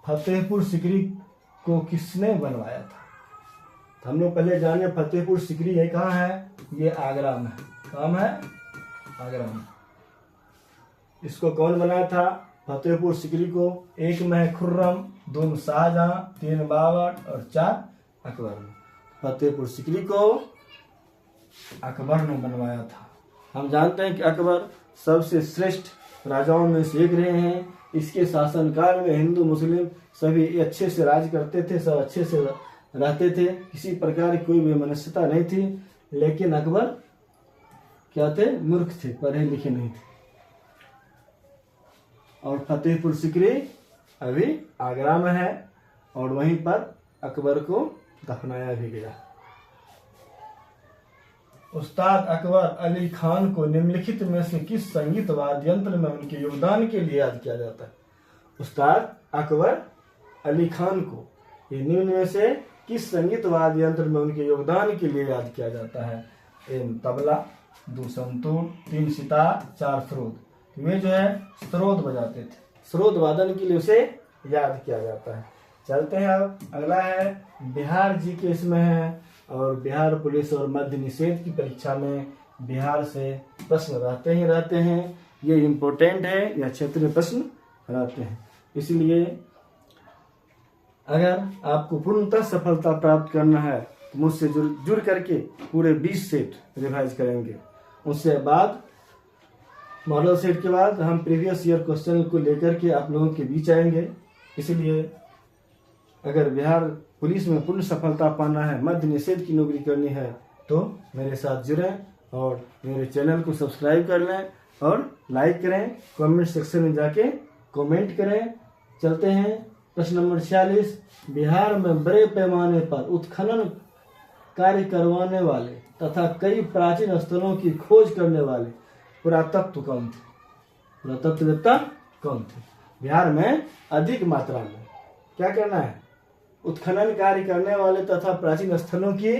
फतेहपुर सीकरी को किसने बनवाया था? तो हम लोग पहले जाने फतेहपुर सीकरी ये कहाँ है? ये आगरा में है। कहाँ है? आगरा में। इसको कौन बनाया था? फतेहपुर सिकरी को। एक में है खुर्रम, 2 में शाहजहां, 3 बाबर और 4 अकबर ने। फतेहपुर सिकरी को अकबर ने बनवाया था। हम जानते हैं कि अकबर सबसे श्रेष्ठ राजाओं में से एक रहे हैं। इसके शासनकाल में हिंदू मुस्लिम सभी अच्छे से राज करते थे, सब अच्छे से रहते थे, किसी प्रकार की कोई वैमनस्यता नहीं थी। लेकिन अकबर क्या थे? मूर्ख थे, पढ़े लिखे नहीं थे। और फतेहपुर सिकरी अभी आगरा में है और वहीं पर अकबर को दफनाया भी गया। उस्ताद अकबर अली खान को निम्नलिखित में से किस संगीत वाद्य यंत्र में उनके योगदान के लिए याद किया जाता है? उस्ताद अकबर अली खान को ये निम्न में से किस संगीत वाद्य यंत्र में उनके योगदान के लिए याद किया जाता है? 1 तबला, 2 संतूर, 3 सितार, 4 सरोद। वे जो है सरोद बजाते थे, सरोद वादन के लिए उसे याद किया जाता है। चलते हैं अब अगला है बिहार जी के इसमें है और बिहार पुलिस और मद्य निषेध की परीक्षा में बिहार से प्रश्न रहते हैं। ये इम्पोर्टेंट है, यह क्षेत्रीय प्रश्न रहते हैं। इसलिए अगर आपको पूर्णतः सफलता प्राप्त करना है तो मुझसे जुड़ करके पूरे 20 सेट रिवाइज करेंगे। उससे बाद मॉडल सेट के बाद हम प्रीवियस ईयर क्वेश्चन को लेकर के आप लोगों के बीच आएंगे। इसलिए अगर बिहार पुलिस में पूर्ण सफलता पाना है, मद्य निषेध की नौकरी करनी है तो मेरे साथ जुड़ें और मेरे चैनल को सब्सक्राइब कर लें और लाइक करें, कमेंट सेक्शन में जाके कमेंट करें। चलते हैं प्रश्न नंबर 46। बिहार में बड़े पैमाने पर उत्खनन कार्य करवाने वाले तथा कई प्राचीन स्थलों की खोज करने वाले पुरातत्व कौन थे? पुरातत्ववेत्ता कौन थे? बिहार में अधिक मात्रा में क्या करना है? उत्खनन कार्य करने वाले तथा प्राचीन स्थलों की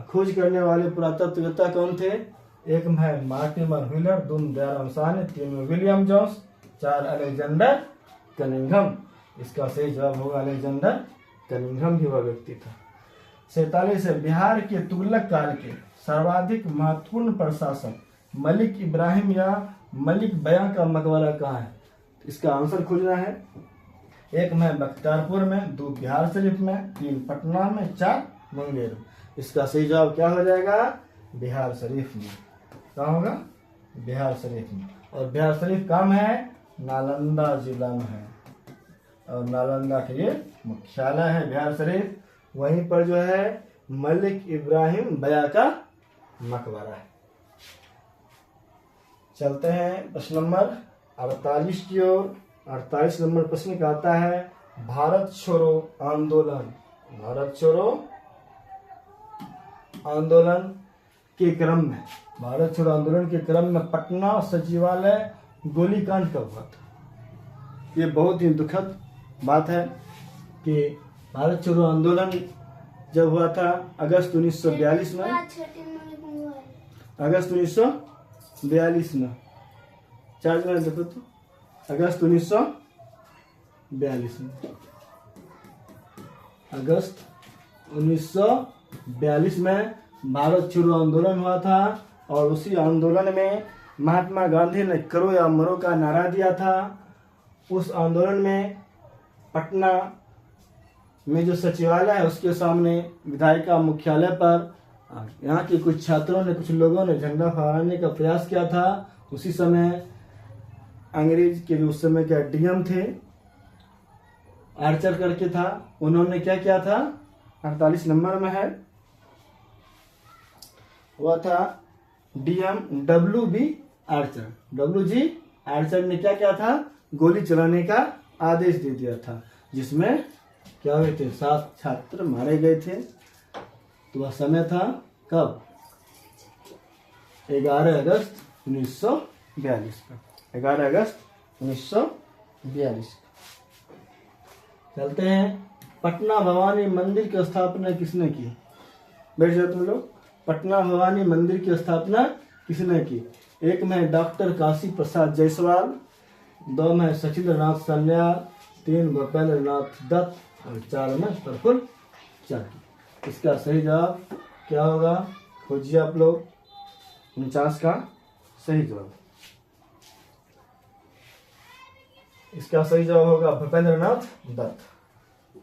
खोज करने वाले पुरातत्ववेत्ता कौन थे? 1 में है मार्टिमर व्हीलर, 2 में दयाराम साहनी, 3 में विलियम जोन्स, 4 अलेक्जेंडर कनिंघम। इसका सही जवाब होगा अलेक्जेंडर कनिंघम ही वह व्यक्ति था। 47 है बिहार के तुगलक काल के सर्वाधिक महत्वपूर्ण प्रशासक मलिक इब्राहिम या मलिक बयां का मकबरा कहाँ है? इसका आंसर खोजना है। 1 में बख्तियारपुर में, 2 बिहार शरीफ में, 3 पटना में, 4 मुंगेर में। इसका सही जवाब क्या हो जाएगा? बिहार शरीफ में। क्या होगा? बिहार शरीफ में। और बिहार शरीफ काम है नालंदा जिला में है और नालंदा के ये मुख्यालय है बिहार शरीफ। वहीं पर जो है मलिक इब्राहिम बया का मकबरा है। चलते हैं प्रश्न नंबर 48 की ओर। 48 नंबर प्रश्न का आता है भारत छोड़ो आंदोलन। भारत छोड़ो आंदोलन के क्रम में, भारत छोड़ो आंदोलन के क्रम में पटना सचिवालय गोलीकांड कब हुआ था? ये बहुत ही दुखद बात है कि भारत छोड़ो आंदोलन जब हुआ था अगस्त 1942 में, अगस्त 1942 में, चार्ज में देखो तो, अगस्त 1942 में, अगस्त 1942 में भारत छोड़ो आंदोलन हुआ था। और उसी आंदोलन में महात्मा गांधी ने करो या मरो का नारा दिया था। उस आंदोलन में पटना में जो सचिवालय है उसके सामने विधायिका मुख्यालय पर यहाँ के कुछ छात्रों ने, कुछ लोगों ने झंडा फहराने का प्रयास किया था। उसी समय अंग्रेज के जो उस समय के डीएम थे, आर्चर करके था, उन्होंने क्या किया था? 48 नंबर में है, वह था DM WB Archer. WG Archer ने क्या किया था? गोली चलाने का आदेश दे दिया था, जिसमें क्या हुए थे? 7 छात्र मारे गए थे। तो वह समय था कब? 11 अगस्त 1942 का, 11 अगस्त 1942। चलते हैं पटना भवानी मंदिर की स्थापना किसने की? बैठ जाओ तुम लोग। पटना भवानी मंदिर की स्थापना किसने की? 1 में डॉक्टर काशी प्रसाद जायसवाल, 2 में सचिंद्र नाथ सन्याल, 3 गोपाल नाथ दत्त और 4 में प्रफुल्ल चाकी। इसका सही जवाब क्या होगा? खोजिए आप लोग 49 का सही जवाब। इसका सही जवाब होगा भूपेंद्रनाथ दत्त।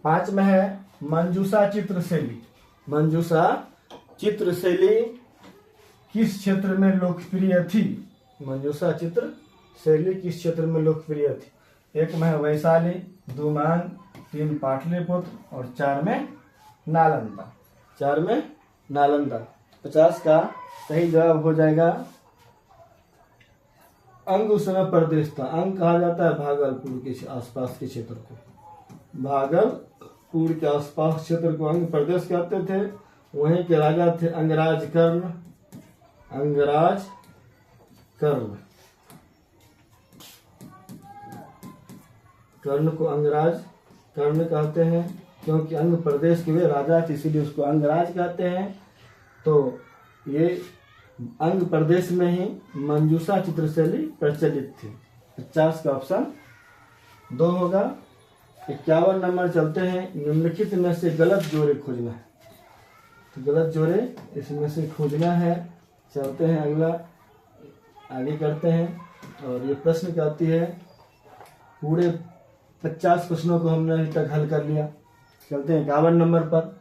5 में है मंजूषा चित्रशैली। मंजूषा चित्रशैली किस क्षेत्र में लोकप्रिय थी? मंजूषा चित्रशैली किस क्षेत्र में लोकप्रिय थी? 1 में है वैशाली, 2 मान, 3 पाटलिपुत्र और 4 में नालंदा। 4 में नालंदा। 50 का सही जवाब हो जाएगा अंग उस समय प्रदेश था। अंग कहा जाता है भागलपुर के आसपास के क्षेत्र को। भागलपुर के आसपास क्षेत्र को अंग प्रदेश कहते थे। वहीं के राजा थे अंगराज कर्ण। अंगराज कर्ण, कर्ण को अंगराज कर्ण कहते हैं क्योंकि अंग प्रदेश के वे राजा थे, इसीलिए उसको अंगराज कहते हैं। तो ये अंग प्रदेश में ही मंजूषा चित्रशैली प्रचलित थी। 50 का ऑप्शन 2 होगा। 51 नंबर चलते हैं। निम्नलिखित में से गलत जोड़े खोजना है। तो गलत जोड़े इसमें से खोजना है। चलते हैं अगला, आगे करते हैं। और ये प्रश्न कहती है, पूरे 50 प्रश्नों को हमने अभी तक हल कर लिया। चलते हैं 51 नंबर पर।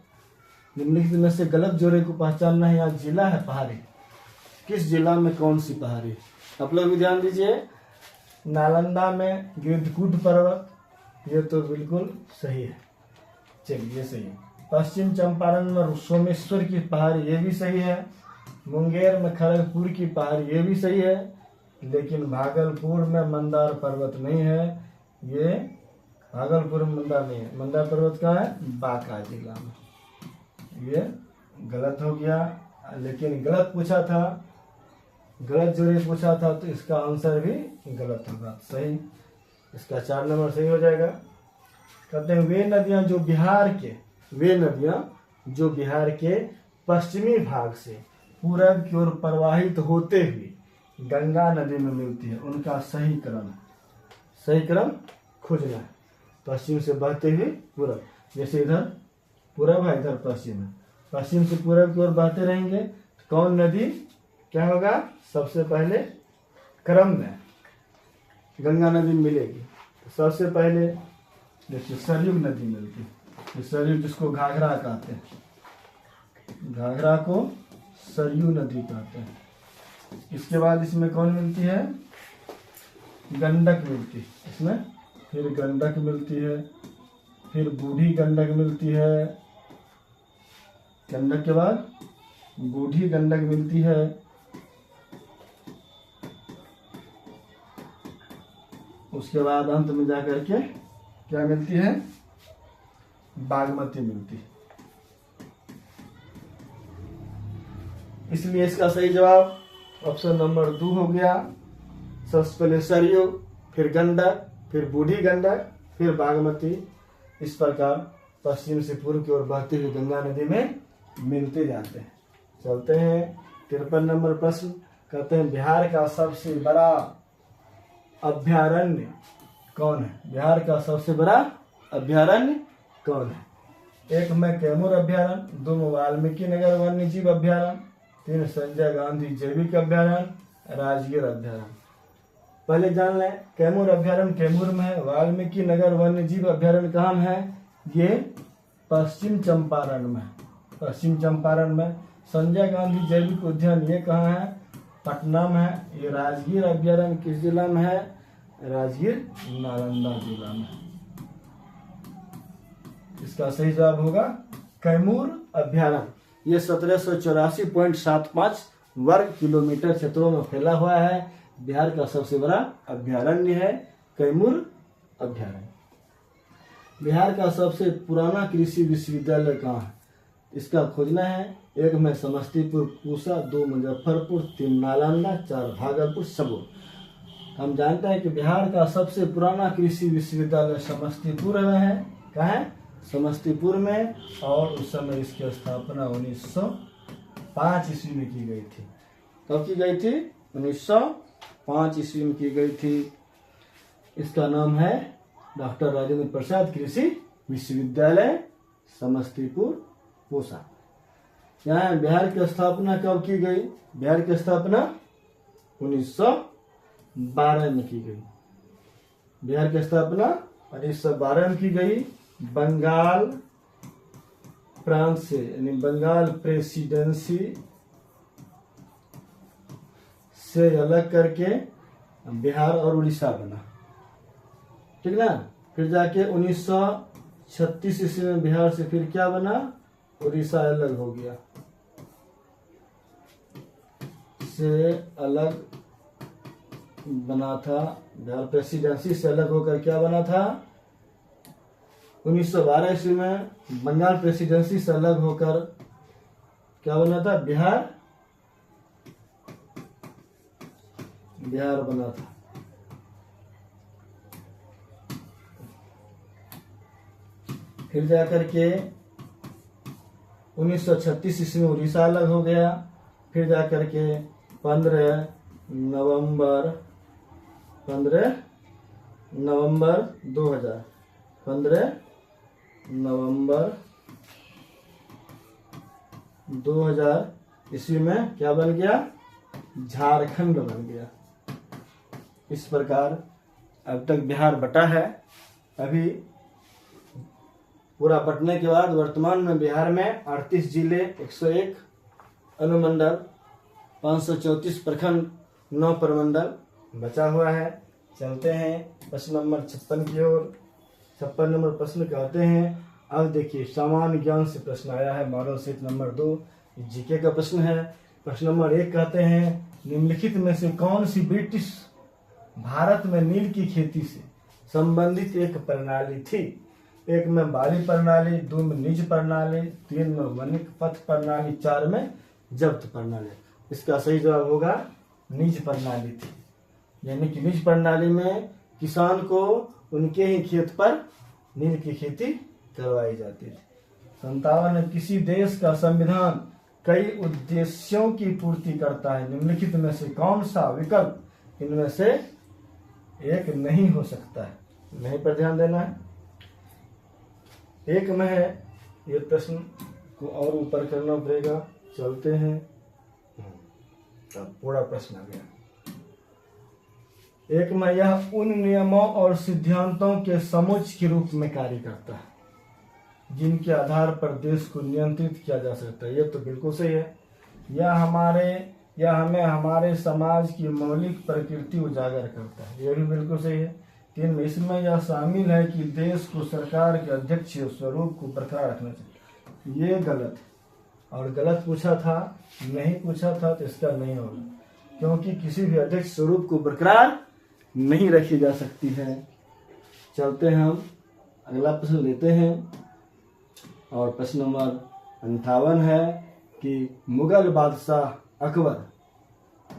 निम्नलिखित में से गलत जोड़े को पहचानना है। यहाँ जिला है पहाड़ी। किस जिला में कौन सी पहाड़ी? आप लोग भी ध्यान दीजिए। नालंदा में गिद्धकूट पर्वत, ये तो बिल्कुल सही है। चलिए सही है। पश्चिम चंपारण में सोमेश्वर की पहाड़ी, ये भी सही है। मुंगेर में खड़गपुर की पहाड़ी, ये भी सही है। लेकिन भागलपुर में मंदार पर्वत नहीं है। ये भागलपुर में मंदार नहीं है। मंदार पर्वत कहाँ है? बांका जिला में। ये गलत हो गया, लेकिन गलत पूछा था, गलत जोड़े पूछा था, तो इसका आंसर भी गलत होगा। सही, इसका 4 नंबर सही हो जाएगा। कहते हैं वे नदियां जो बिहार के पश्चिमी भाग से पूरब की ओर प्रवाहित होते हुए गंगा नदी में मिलती है, उनका सही क्रम खोजना है। पश्चिम से बहते हुए पूरब, जैसे इधर पूरब है, इधर पश्चिम है। पश्चिम से पूरब की ओर बहते रहेंगे तो कौन नदी क्या होगा? सबसे पहले क्रम में गंगा नदी मिलेगी। तो सबसे पहले देखिए सरयू नदी मिलती है। सरयू जिसको घाघरा कहते हैं, घाघरा को सरयू नदी कहते हैं। इसके बाद इसमें कौन मिलती है? गंडक मिलती है इसमें। फिर गंडक मिलती है, फिर बूढ़ी गंडक मिलती है। गंडक के बाद बूढ़ी गंडक मिलती है। उसके बाद अंत में जाकर के क्या मिलती है? बागमती मिलती है। इसलिए इसका सही जवाब ऑप्शन नंबर 2 हो गया। सबसे पहले सरयू, फिर गंडक, फिर बूढ़ी गंडक, फिर बागमती। इस प्रकार पश्चिम से पूर्व की ओर बहती हुई गंगा नदी में मिलते जाते हैं। चलते हैं 53 नंबर प्रश्न। कहते हैं बिहार का सबसे बड़ा अभ्यारण्य कौन है? बिहार का सबसे बड़ा अभ्यारण्य कौन है? 1 में कैमूर अभ्यारण्य, 2 में वाल्मीकि नगर वन्य जीव अभ्यारण्य, 3 संजय गांधी जैविक अभ्यारण्य, राजगीर अभ्यारण्य। पहले जान लें, कैमूर अभ्यारण्य कैमूर में है। वाल्मीकि नगर वन्य जीव अभ्यारण्य कहाँ में है? ये पश्चिम चंपारण में। पश्चिम चंपारण में। संजय गांधी जैविक उद्यान ये कहाँ है? पटना में है। ये राजगीर अभ्यारण्य किस जिला में है? राजगीर नालंदा जिला में। इसका सही जवाब होगा कैमूर अभ्यारण्य। ये 1784.75 वर्ग किलोमीटर क्षेत्रों में फैला हुआ है। बिहार का सबसे बड़ा अभ्यारण्य है कैमूर अभ्यारण्य। बिहार का सबसे पुराना कृषि विश्वविद्यालय कहाँ है? इसका खोजना है। 1 में समस्तीपुर पूसा, 2 मुजफ्फरपुर, 3 नालंदा, 4 भागलपुर सबौर। हम जानते हैं कि बिहार का सबसे पुराना कृषि विश्वविद्यालय समस्तीपुर में है। कहाँ है? समस्तीपुर में। और उस समय इसकी स्थापना 1905 ईस्वी में की गई थी। कब की गई थी? 1905 ईस्वी में की गई थी। इसका नाम है डॉक्टर राजेंद्र प्रसाद कृषि विश्वविद्यालय समस्तीपुर पूसा। यहाँ बिहार की स्थापना कब की गई? बिहार की स्थापना 1912 में की गई। बिहार की स्थापना 1912 में की गई। बंगाल प्रांत से यानी बंगाल प्रेसिडेंसी से अलग करके बिहार और उड़ीसा बना, ठीक ना। फिर जाके 1936 ईस्वी में बिहार से फिर क्या बना, उड़ीसा अलग हो गया, से अलग बना था। बिहार प्रेसिडेंसी से अलग होकर क्या बना था, 1912 ईस्वी में बंगाल प्रेसिडेंसी से अलग होकर क्या बना था, बिहार बना था। फिर जाकर के 1936 ईस्वी में उड़ीसा अलग हो गया। फिर जाकर के 15 नवंबर 2000 15 नवंबर 2000 ईस्वी में क्या बन गया, झारखंड बन गया। इस प्रकार अब तक बिहार बटा है। अभी पूरा बटने के बाद वर्तमान में बिहार में 38 जिले, 101 अनुमंडल, 534 प्रखंड, 9 प्रमंडल बचा हुआ है। चलते हैं प्रश्न नंबर 56 की ओर। 56 नंबर प्रश्न कहते हैं, अब देखिए सामान्य ज्ञान से प्रश्न आया है, मॉडल सेट नंबर 2, जीके का प्रश्न है। प्रश्न नंबर 1 कहते हैं, निम्नलिखित में से कौन सी ब्रिटिश भारत में नील की खेती से संबंधित एक प्रणाली थी। 1 में बाली प्रणाली, 2 में निज प्रणाली, 3 में वनिक पथ प्रणाली, 4 में जब्त प्रणाली। इसका सही जवाब होगा निज प्रणाली थी, यानी कि निज प्रणाली में किसान को उनके ही खेत पर नील की खेती करवाई जाती थी। 57 किसी देश का संविधान कई उद्देश्यों की पूर्ति करता है, निम्नलिखित में से कौन सा विकल्प इनमें से एक नहीं हो सकता है। नहीं पर ध्यान देना है। 1 में है, ये प्रश्न को और ऊपर करना पड़ेगा। चलते हैं, पूरा प्रश्न आ गया। 1 में यह उन नियमों और सिद्धांतों के समुच्चय के रूप में कार्य करता है जिनके आधार पर देश को नियंत्रित किया जा सकता है। ये तो बिल्कुल सही है। यह हमें हमारे समाज की मौलिक प्रकृति उजागर करता है। यह भी बिल्कुल सही है। 3 में इसमें यह शामिल है कि देश को सरकार के अध्यक्ष स्वरूप को बरकरार रखना चाहिए। ये गलत है, और गलत पूछा था, नहीं पूछा था तो इसका नहीं होगा, क्योंकि किसी भी अध्यक्ष स्वरूप को बरकरार नहीं रखी जा सकती है। चलते हैं, हम अगला प्रश्न लेते हैं, और प्रश्न नंबर 58 है कि मुगल बादशाह अकबर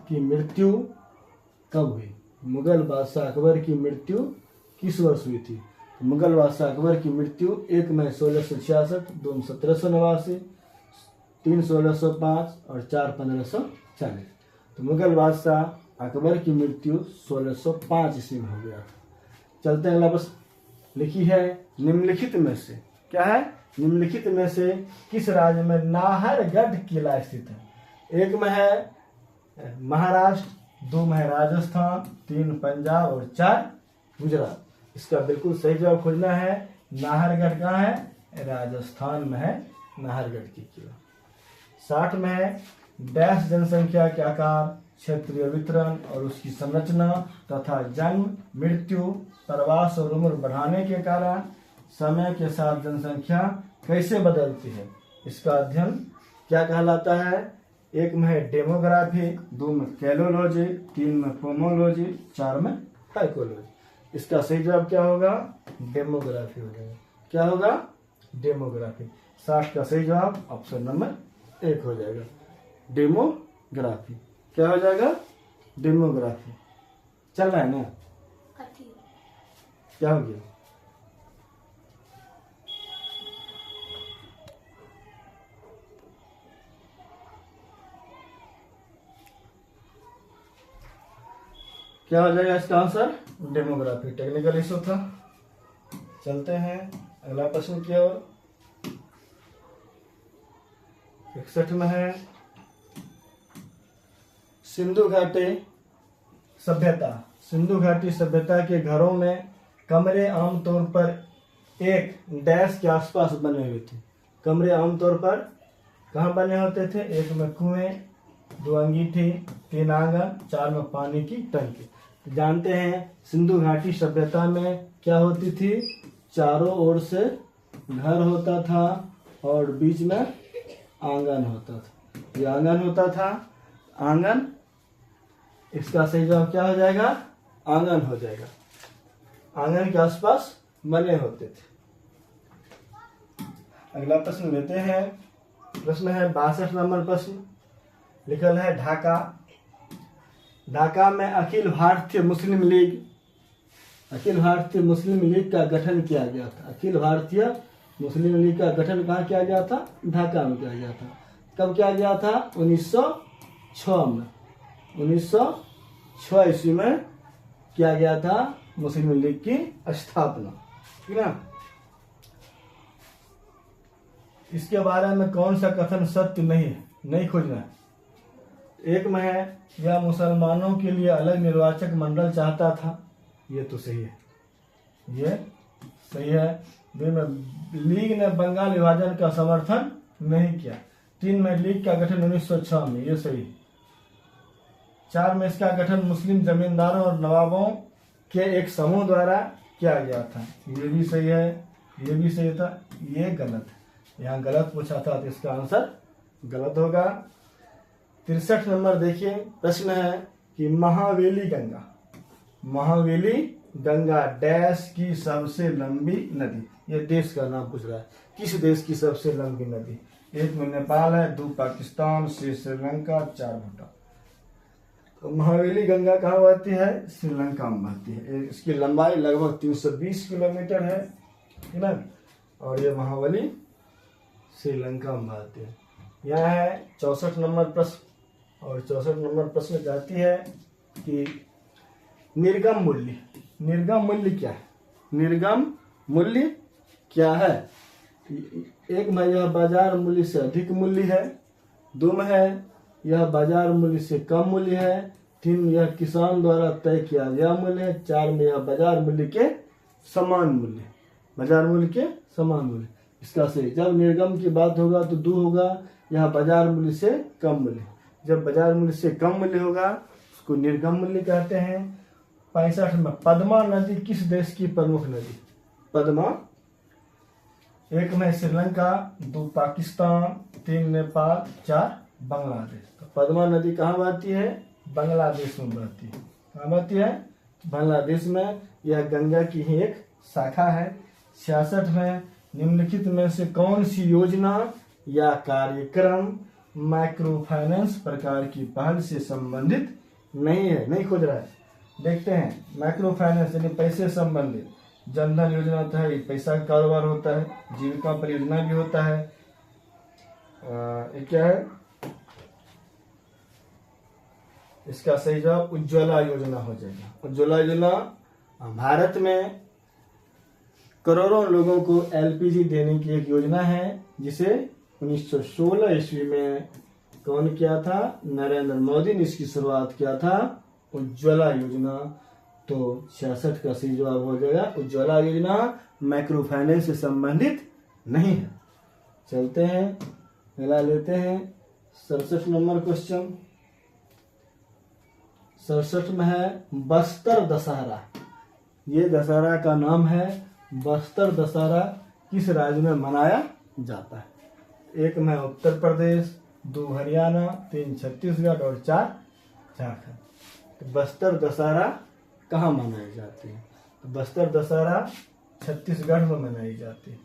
की मृत्यु कब हुई। मुगल बादशाह अकबर की मृत्यु किस वर्ष हुई थी। मुगल बादशाह अकबर की मृत्यु 1 में 1666, 2 में 1789, 3 1605 और 4 1540। तो मुगल बादशाह अकबर की मृत्यु 1605 ईस्वी में हो गया। चलते हैं अगला प्रश्न। लिखी है, निम्नलिखित में से क्या है, निम्नलिखित में से किस राज्य में नाहरगढ़ किला स्थित है। 1 में है महाराष्ट्र, 2 में है राजस्थान, 3 पंजाब और 4 गुजरात। इसका बिल्कुल सही जवाब खोजना है। नाहरगढ़ कहाँ है, राजस्थान में है नाहरगढ़ की किला। 60 में है डैश जनसंख्या के आकार, क्षेत्रीय वितरण और उसकी संरचना तथा जन्म, मृत्यु, प्रवास और उम्र बढ़ाने के कारण समय के साथ जनसंख्या कैसे बदलती है, इसका अध्ययन क्या कहलाता है। 1 में है डेमोग्राफी, 2 में कैलोलॉजी, 3 में पोमोलॉजी, 4 में साइकोलॉजी। इसका सही जवाब क्या होगा, डेमोग्राफी हो जाएगा। क्या होगा, डेमोग्राफी। 60 का सही जवाब ऑप्शन नंबर 1 हो जाएगा, डेमोग्राफी। क्या हो जाएगा, डेमोग्राफी। चल रहा है ना, क्या हो गया। क्या हो जाएगा इसका आंसर, डेमोग्राफी। टेक्निकल इशू था। चलते हैं अगला प्रश्न की ओर। 61 में है सिंधु घाटी सभ्यता। सिंधु घाटी सभ्यता के घरों में कमरे आमतौर पर एक डैश के आसपास बने हुए थे। कमरे आमतौर पर कहाँ बने होते थे? एक में कुएं, 2 अंगीठी, 3 आंगन, 4 में पानी की टंकी। जानते हैं सिंधु घाटी सभ्यता में क्या होती थी? चारों ओर से घर होता था और बीच में आंगन होता था। ये आंगन होता था। आंगन, इसका सही जवाब क्या हो जाएगा? आंगन हो जाएगा। आंगन के आसपास बने होते थे। अगला प्रश्न लेते हैं। प्रश्न है 62 नंबर प्रश्न। लिखल है ढाका। ढाका में अखिल भारतीय मुस्लिम लीग का गठन किया गया था। अखिल भारतीय मुस्लिम लीग का गठन कहाँ किया गया था? ढाका में किया गया था। कब किया गया था? 1906 में। 1906 ईस्वी में किया गया था मुस्लिम लीग की स्थापना। ठीक ना? इसके बारे में कौन सा कथन सत्य नहीं खोजना है। एक में है यह मुसलमानों के लिए अलग निर्वाचक मंडल चाहता था। ये तो सही है, ये सही है। 2 में लीग ने बंगाल विभाजन का समर्थन नहीं किया। 3 में लीग का गठन 1906 में, ये सही। 4 में इसका गठन मुस्लिम जमींदारों और नवाबों के एक समूह द्वारा किया गया था। ये भी सही है, ये भी सही था, ये गलत है। यहाँ गलत पूछा था तो इसका आंसर गलत होगा। 63 नंबर देखिए। प्रश्न है कि महावेली गंगा डैश की सबसे लंबी नदी। ये देश का नाम पूछ रहा है। किस देश की सबसे लंबी नदी? 1 में नेपाल है, 2 पाकिस्तान, से श्रीलंका, 4 भूटान। तो महावेली गंगा कहाँ बहती है? श्रीलंका में बहती है। इसकी लंबाई लगभग 320 किलोमीटर है, ठीक ना? और ये महावेली श्रीलंका में बहती है। यह है 64 नंबर प्रश्न। और 64 नंबर प्रश्न कहती है कि निर्गम मूल्य क्या है? निर्गम मूल्य क्या है? 1 में यह बाजार मूल्य से अधिक मूल्य है। 2 में है यह बाजार मूल्य से कम मूल्य है। 3 में यह किसान द्वारा तय किया गया मूल्य है। 4 में यह बाजार मूल्य के समान मूल्य। बाजार मूल्य के समान मूल्य। इसका सही जब निर्गम की बात होगा तो 2 होगा, यह बाजार मूल्य से कम मूल्य। जब बाजार मूल्य से कम मूल्य होगा उसको निर्गम मूल्य कहते हैं। 65 में पद्मा नदी किस देश की प्रमुख नदी? पद्मा 1 में श्रीलंका, 2 पाकिस्तान, 3 नेपाल, 4 बांग्लादेश। तो पद्मा नदी कहाँ बहती है? बांग्लादेश में बहती है। कहाँ बहती है? बांग्लादेश में। यह गंगा की ही एक शाखा है। 66 में निम्नलिखित में से कौन सी योजना या कार्यक्रम माइक्रो फाइनेंस प्रकार की पहल से संबंधित नहीं है? नहीं खोज रहा है। देखते हैं। माइक्रो फाइनेंस यानी पैसे संबंधित। जनधन योजना होता है, ये पैसा का कारोबार होता है। जीविका परियोजना भी होता है। ये क्या है? इसका सही जवाब उज्ज्वला योजना हो जाएगा। उज्ज्वला योजना भारत में करोड़ों लोगों को एलपीजी देने की एक योजना है, जिसे 1916 ईस्वी में कौन किया था? नरेंद्र मोदी ने इसकी शुरुआत किया था, उज्ज्वला योजना। तो 66 का सही जवाब हो जाएगा उज्ज्वला योजना माइक्रो फाइनेंस से संबंधित नहीं है। चलते हैं, अगला लेते हैं 67 नंबर क्वेश्चन। 67 में है बस्तर दशहरा। ये दशहरा का नाम है। बस्तर दशहरा किस राज्य में मनाया जाता है? 1 में उत्तर प्रदेश, 2 हरियाणा, 3 छत्तीसगढ़ और 4 झारखंड। तो बस्तर दशहरा कहाँ मनाई जाती है? तो बस्तर दशहरा छत्तीसगढ़ में मनाई जाती है।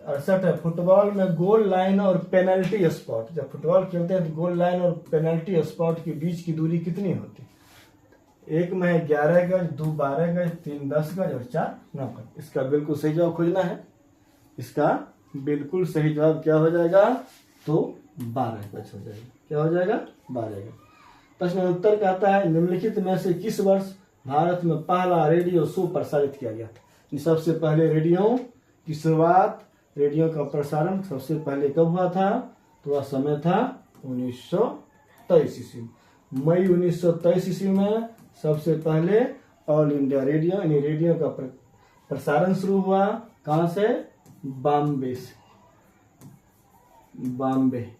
68 है फुटबॉल में गोल लाइन और पेनल्टी स्पॉट। जब फुटबॉल खेलते हैं तो गोल लाइन और पेनल्टी स्पॉट के बीच की दूरी कितनी होती है? 1 में है 11 गज, 2 12 गज, 3 10 गज और 4 9 गज। इसका बिल्कुल सही जवाब खोजना है। इसका बिल्कुल सही जवाब क्या हो जाएगा? तो 12 गज हो जाएगा। क्या हो जाएगा? 12 गज। प्रश्न उत्तर कहता है निम्नलिखित में से किस वर्ष भारत में पहला रेडियो शो प्रसारित किया गया था? सबसे पहले रेडियो की शुरुआत, रेडियो का प्रसारण सबसे पहले कब हुआ था? तो वह समय था 1923 ईस्वी। मई 1923 ईस्वी में सबसे पहले ऑल इंडिया रेडियो, यानी रेडियो का प्रसारण शुरू हुआ कहाँ से? बॉम्बे से। बॉम्बे,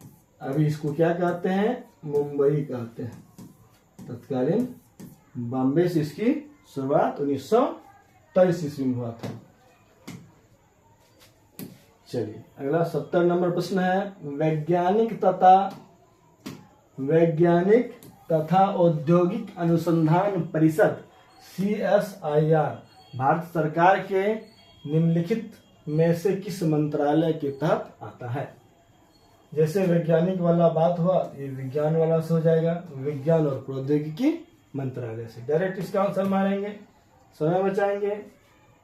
अभी इसको क्या कहते हैं? मुंबई कहते हैं। तत्कालीन बॉम्बे से इसकी शुरुआत 1923 ईस्वी में हुआ था। चलिए अगला 70 नंबर प्रश्न है, वैज्ञानिक तथा औद्योगिक अनुसंधान परिषद CSIR भारत सरकार के निम्नलिखित में से किस मंत्रालय के तहत आता है? जैसे वैज्ञानिक वाला बात हुआ, ये विज्ञान वाला से हो जाएगा, विज्ञान और प्रौद्योगिकी मंत्रालय से। डायरेक्ट इसका आंसर मारेंगे, समय बचाएंगे।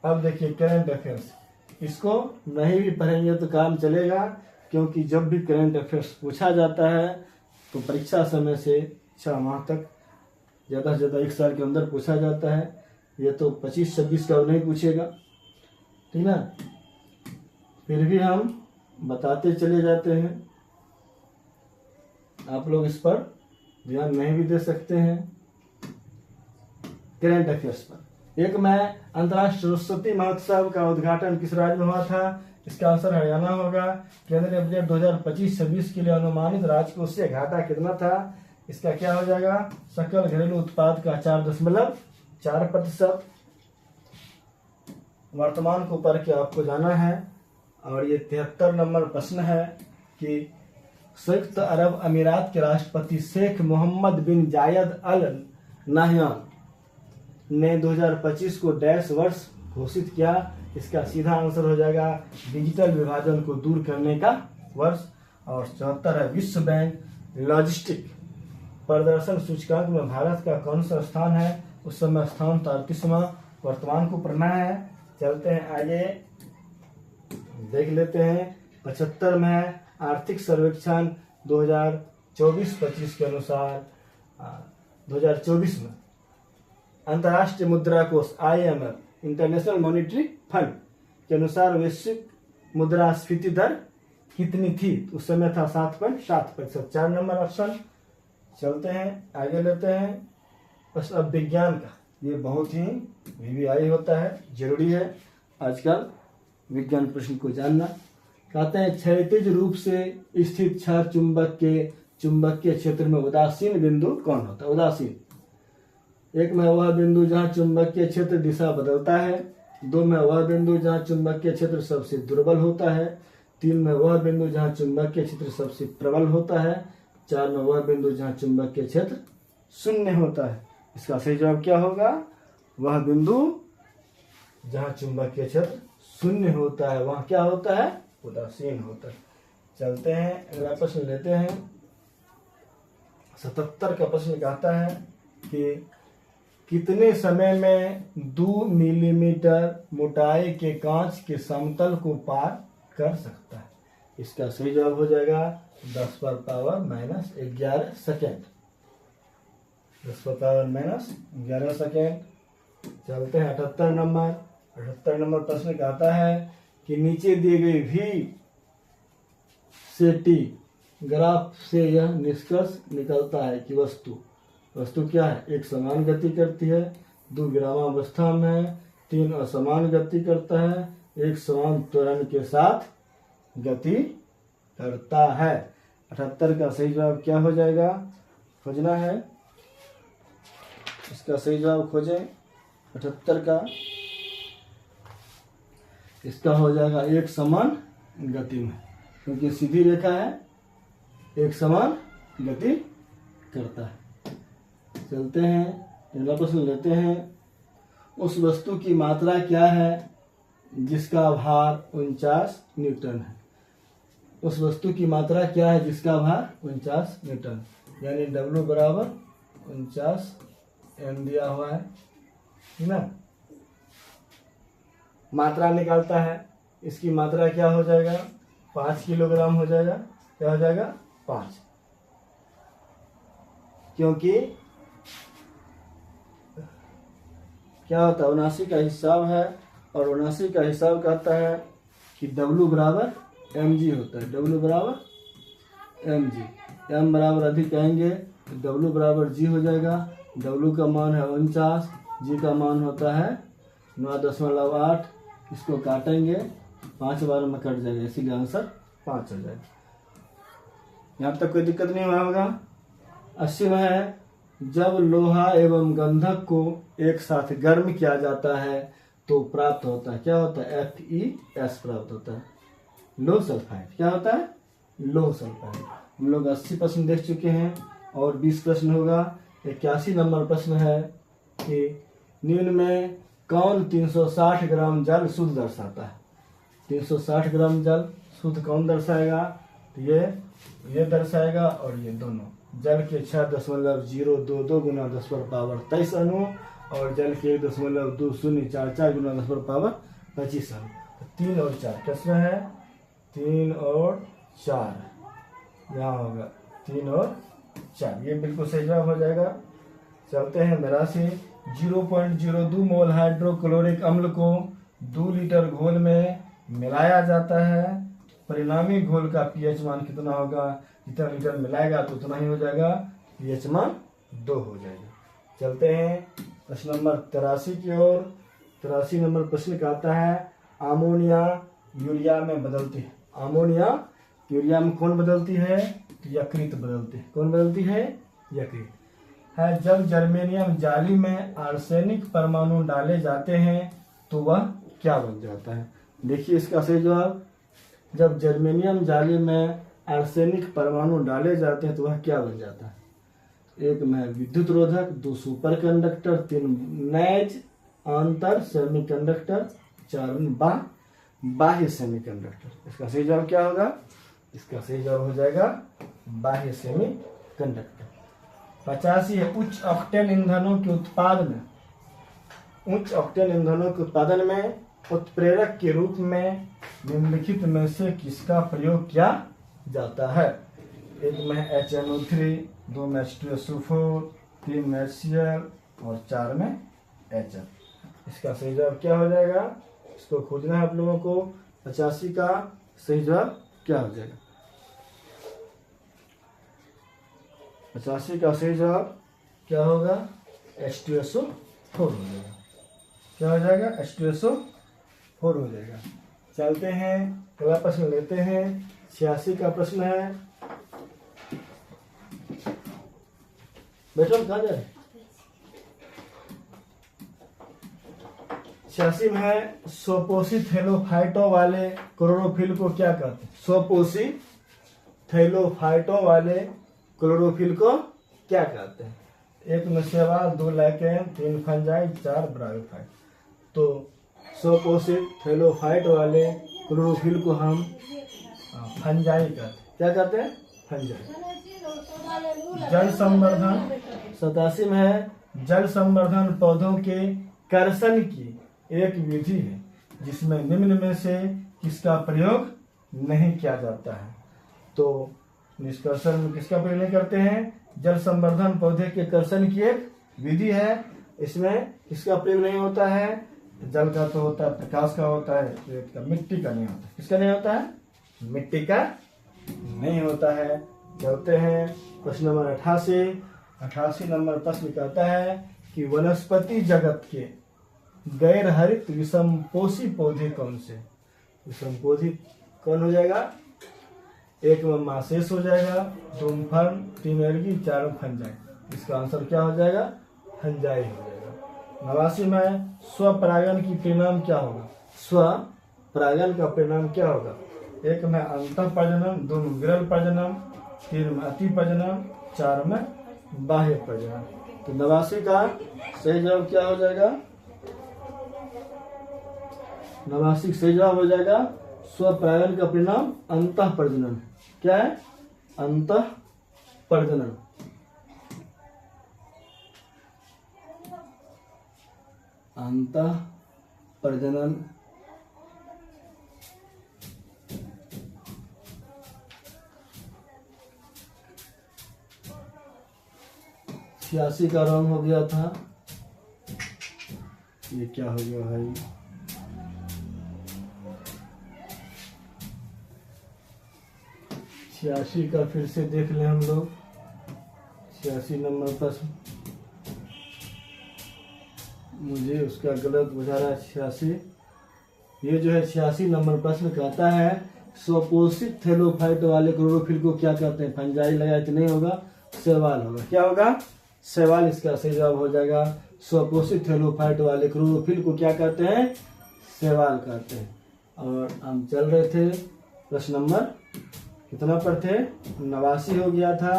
अब देखिए करंट अफेयर्स, इसको नहीं भी पढ़ेंगे तो काम चलेगा, क्योंकि जब भी करंट अफेयर्स पूछा जाता है तो परीक्षा समय से 6 माह तक, ज़्यादा से ज़्यादा 1 साल के अंदर पूछा जाता है। ये तो 25-26 का नहीं पूछेगा, ठीक ना, फिर भी हम बताते चले जाते हैं। आप लोग इस पर ध्यान नहीं भी दे सकते हैं। करंट अफेयर्स पर एक में, अंतर्राष्ट्रीय सरस्वती महोत्सव का उद्घाटन किस राज्य में हुआ था? इसका आंसर हरियाणा होगा। केंद्रीय बजट 2025-26 के लिए अनुमानित राजकोषीय घाटा कितना था? इसका क्या हो जाएगा? सकल घरेलू उत्पाद का 4.4%। वर्तमान को पढ़ के आपको जाना है। और ये 73 नंबर प्रश्न है कि संयुक्त अरब अमीरात के राष्ट्रपति शेख मोहम्मद बिन जायद अल नाह्यान ने 2025 को डैश वर्ष घोषित किया। इसका सीधा आंसर हो जाएगा डिजिटल विभाजन को दूर करने का वर्ष। और 74 है, विश्व बैंक लॉजिस्टिक प्रदर्शन सूचकांक में भारत का कौन सा स्थान है? उस समय स्थान 33वां। वर्तमान को पढ़ना है। चलते हैं आगे, देख लेते हैं। 75 में आर्थिक सर्वेक्षण 2024-25 के अनुसार 2024 में अंतर्राष्ट्रीय मुद्रा कोष IMF इंटरनेशनल मॉनिटरी फंड के अनुसार वैश्विक मुद्रास्फीति दर कितनी थी? उस समय था 7.7%। 4 नंबर ऑप्शन। चलते हैं आगे, लेते हैं प्रश्न अब विज्ञान का। ये बहुत ही VVI होता है, जरूरी है आजकल विज्ञान प्रश्न को जानना। कहते हैं क्षैतिज रूप से स्थित छह चुंबक के चुंबकीय क्षेत्र में उदासीन बिंदु कौन होता है? उदासीन, एक में वह बिंदु जहां चुंबकीय क्षेत्र दिशा बदलता है। 2 में वह बिंदु जहां चुंबकीय क्षेत्र सबसे दुर्बल होता है। 3 में वह बिंदु जहां चुंबकीय क्षेत्र सबसे प्रबल होता है। 4 में वह बिंदु जहां चुंबकीय क्षेत्र शून्य होता है। इसका सही जवाब क्या होगा? वह बिंदु जहां चुंबकीय क्षेत्र शून्य होता है वहां क्या होता है? उदासीन होता है। चलते हैं अगला प्रश्न लेते हैं। 77 का प्रश्न कहता है कि कितने समय में 2 मिलीमीटर मोटाई के कांच के समतल को पार कर सकता है? इसका सही जवाब हो जाएगा 10⁻⁻11 सेकेंड। 10⁻⁻11 सेकेंड। चलते हैं 78 नंबर। 78 नंबर प्रश्न कहता है कि नीचे दिए गए V से T ग्राफ से यह निष्कर्ष निकलता है कि वस्तु क्या है? 1 समान गति करती है, 2 विरामावस्था में है, 3 असमान गति करता है, 1 समान त्वरण के साथ गति करता है। 78 का सही जवाब क्या हो जाएगा? खोजना है। इसका सही जवाब खोजें 78 का। इसका हो जाएगा 1 समान गति में, क्योंकि सीधी रेखा है, 1 समान गति करता है। चलते हैं अगला प्रश्न लेते हैं। उस वस्तु की मात्रा क्या है जिसका भार 49 न्यूटन है? उस वस्तु की मात्रा क्या है जिसका भार 49 न्यूटन, यानी W बराबर 49 M दिया हुआ है ना। मात्रा निकालता है, इसकी मात्रा क्या हो जाएगा? 5 किलोग्राम हो जाएगा। क्या हो जाएगा? 5, क्योंकि क्या होता है 79 का हिसाब है, और 79 का हिसाब कहता है कि W बराबर mg होता है। W बराबर mg, m बराबर अधिक आएंगे तो W बराबर g हो जाएगा। W का मान है 49, जी का मान होता है 9.8। इसको काटेंगे 5 बार में कट जाएगा, इसीलिए आंसर 5 हो जाएगा। यहाँ तक कोई दिक्कत नहीं हुआ होगा। 80 में है, जब लोहा एवं गंधक को एक साथ गर्म किया जाता है तो प्राप्त होता है, क्या होता है, FeS प्राप्त होता है, लो सल्फाइड। क्या होता है, लो सल्फाइड। हम लोग 80% देख चुके हैं और 20 प्रश्न होगा। 81 नंबर प्रश्न है कि निम्न में कौन 360 ग्राम जल शुद्ध दर्शाता है। 360 ग्राम जल शुद्ध कौन दर्शाएगा, तो ये दर्शाएगा और ये दोनों जल के 6.022 गुना 10⁻23 अणु और जल के 1.2044 गुना 10⁻25 अणु। 3 और 4 किसमें है, 3 और 4 यहाँ होगा, 3 और 4, ये बिल्कुल सही जवाब हो जाएगा। चलते हैं 82। 0.02 मोल हाइड्रोक्लोरिक अम्ल को 2 लीटर घोल में मिलाया जाता है, परिणामी घोल का पीएच मान कितना होगा, जितना लीटर मिलाएगा तो उतना ही हो जाएगा, पीएच मान 2 हो जाएगा। चलते हैं प्रश्न नंबर 83 की ओर। 83 नंबर प्रश्न का आता है, अमोनिया यूरिया में बदलती है। अमोनिया यूरिया में कौन बदलती है, यकृत बदलती है। कौन बदलती है, यकृत है। जब जर्मेनियम जाली में आर्सेनिक परमाणु डाले जाते हैं तो वह क्या बन जाता है। देखिए इसका सही जवाब, जब जर्मेनियम जाली में आर्सेनिक परमाणु डाले जाते हैं तो वह क्या बन जाता है। 1 में विद्युत रोधक, 2 सुपर कंडक्टर, 3 नैज अंतर सेमीकंडक्टर, 4 में बाह्य सेमीकंडक्टर। इसका सही जवाब क्या होगा, इसका सही जवाब हो जाएगा बाह्य सेमीकंडक्टर। 85 है, उच्च ऑक्टेन ईंधनों के उत्पादन में उत्प्रेरक के रूप में निम्नलिखित में से किसका प्रयोग किया जाता है। 1 में HNO3, 2 में H2SO4, 3 में HCl और 4 में HF। इसका सही जवाब क्या हो जाएगा, इसको खोजना है आप लोगों को। 85 का सही जवाब क्या हो जाएगा, 85 का सही जवाब क्या होगा, H2SO4 हो जाएगा। क्या हो जाएगा, H2SO4 हो जाएगा। चलते हैं अगला प्रश्न लेते हैं। 86 का प्रश्न है, बेटा कहाँ जाए। 86 में है, स्वपोषी थैलोफाइटों वाले क्लोरोफिल को क्या कहते हैं। स्वपोषी थैलोफाइटों वाले क्लोरोफिल को क्या कहते हैं। 1 में शैवाल, 2 लाइकेन, 3 फंजाई, 4 ब्रायोफाइट। तो स्वपोषित थैलोफाइट वाले क्लोरोफिल को हम फंजाई कहते हैं। क्या कहते हैं, फंजाई। जल संवर्धन 87 में है, जल संवर्धन पौधों के कर्षण की एक विधि है जिसमें निम्न में से किसका प्रयोग नहीं किया जाता है। तो निष्कर्षण में किसका प्रयोग नहीं करते हैं, जल संवर्धन पौधे के कर्षण की एक विधि है, इसमें किसका प्रयोग नहीं होता है, जल का तो होता है, प्रकाश का होता है, पेट का, मिट्टी का नहीं होता है। किसका नहीं होता है, मिट्टी का नहीं होता है। चलते हैं प्रश्न नंबर 88। 88 नंबर प्रश्न कहता है कि वनस्पति जगत के गैर हरित विषमपोषी पौधे कौन से। विषमपोषी कौन हो जाएगा, 1 में मासेस हो जाएगा, 2 में फर्न, 3 एल्गी, 4 में फंजाई। इसका आंसर क्या हो जाएगा, फंजाई हो जाएगा। 89 में स्वपरागन की परिणाम क्या होगा। स्वपरागन का परिणाम क्या होगा, 1 में अंतः प्रजनन, 2 में विरल प्रजनन, 3 में अति प्रजनन, 4 में बाह्य प्रजनन। तो 89 का सही जवाब क्या हो जाएगा, 89 सही जवाब हो जाएगा स्वपरागन का परिणाम अंतः प्रजनन। क्या है, अंतः प्रजनन। अंतः प्रजनन छियासी का रंग हो गया था, ये क्या हो गया भाई, छियासी का फिर से देख लें हम लोग। 86 नंबर प्रश्न मुझे उसका गलत बुझा रहा है 86। ये जो है 86 नंबर प्रश्न कहता है स्वपोषित थैलोफाइट वाले क्लोरोफिल को क्या कहते हैं। फंजाई लगाए तो नहीं होगा, शैवाल होगा। क्या होगा? शैवाल इसका सही जवाब हो जाएगा। स्वपोषित थैलोफाइट वाले क्लोरोफिल को क्या कहते हैं? शैवाल कहते हैं। और हम चल रहे थे प्रश्न नंबर कितना पर थे? 89 हो गया था।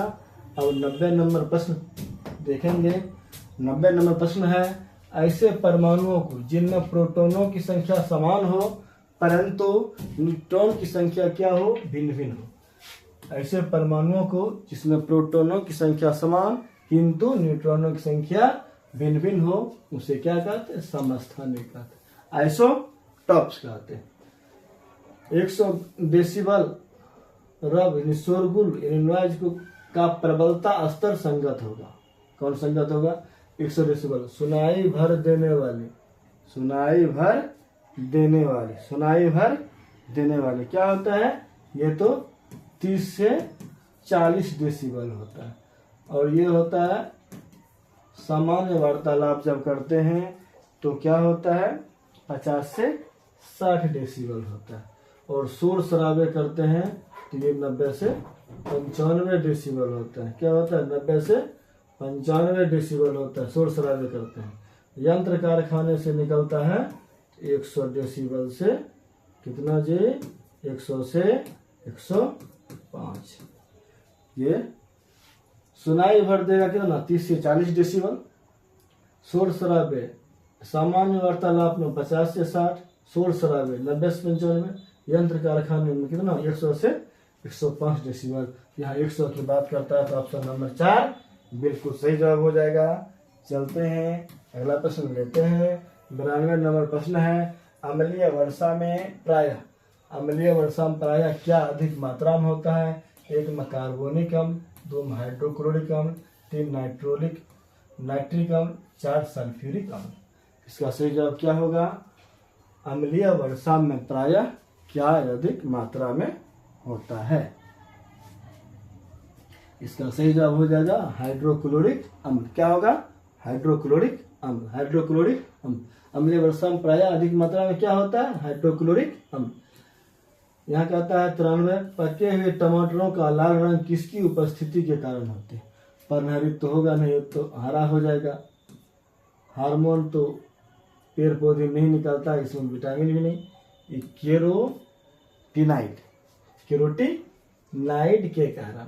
अब 90 नंबर प्रश्न देखेंगे। 90 नंबर प्रश्न है ऐसे परमाणुओं को जिनमें प्रोटॉनों की संख्या समान हो परंतु न्यूट्रॉन की संख्या क्या हो? भिन्न भिन्न हो। ऐसे परमाणुओं को जिसमें प्रोटॉनों की संख्या समान किंतु न्यूट्रॉनों की संख्या भिन्न भिन्न हो उसे क्या कहते हैं? समस्थानिक कहते हैं, आइसोटॉप्स कहते हैं। 100 डेसिबल रब यानी शोरगुल यानी नॉइज को का प्रबलता स्तर संगत होगा। कौन संगत होगा? 100 डेसिबल। सुनाई भर देने वाले, सुनाई भर देने वाले, सुनाई भर देने वाले क्या होता है? ये तो 30 से 40 डेसिबल होता है। और ये होता है सामान्य वार्तालाप जब करते हैं तो क्या होता है? 50 से 60 डेसिबल होता है। और शोर शराबे करते हैं तो ये 90 से 95 डेसिबल होता है। क्या होता है? 90 से 95 डेसिबल होता है शोर शराबे करते हैं। यंत्र कारखाने से निकलता है 100 डेसिबल से कितना जी? 100 से 105। ये सुनाई भर देगा कितना? 30 से 40 डेसिबल। शोर शराबे सामान्य वार्तालाप में 50 से 60, शोर शराबे 90 से 95, यंत्र कारखाने में कितना? 100 से 105 डेसिबल। यहाँ 100 की बात करता है तो ऑप्शन नंबर 4 बिल्कुल सही जवाब हो जाएगा। चलते हैं अगला प्रश्न लेते हैं। 92 नंबर प्रश्न है अम्लीय वर्षा में प्रायः, अम्लीय वर्षा में प्रायः क्या अधिक मात्रा में होता है? 1 में कार्बोनिक अम्ल, 2 में हाइड्रोक्लोरिक अम्ल, 3 नाइट्रिक अम्ल, 4 सल्फ्यूरिक अम्ल। इसका सही जवाब क्या होगा? अम्लीय वर्षा में प्रायः क्या अधिक मात्रा में होता है? इसका सही जवाब हो जाएगा हाइड्रोक्लोरिक अम्ल। क्या होगा? हाइड्रोक्लोरिक अम्ल, हाइड्रोक्लोरिक अम्ल। अम्लीय वर्षा में प्रायः अधिक मात्रा में क्या होता है? हाइड्रोक्लोरिक अम्ल। यहाँ कहता है 93 पके हुए टमाटरों का लाल रंग किसकी उपस्थिति के कारण होते हैं? पर्णहरित तो होगा नहीं तो हरा हो जाएगा। हार्मोन तो पेड़ पौधे नहीं निकलता, इसमें विटामिन भी नहीं। ये केरोटिनाइड के कारण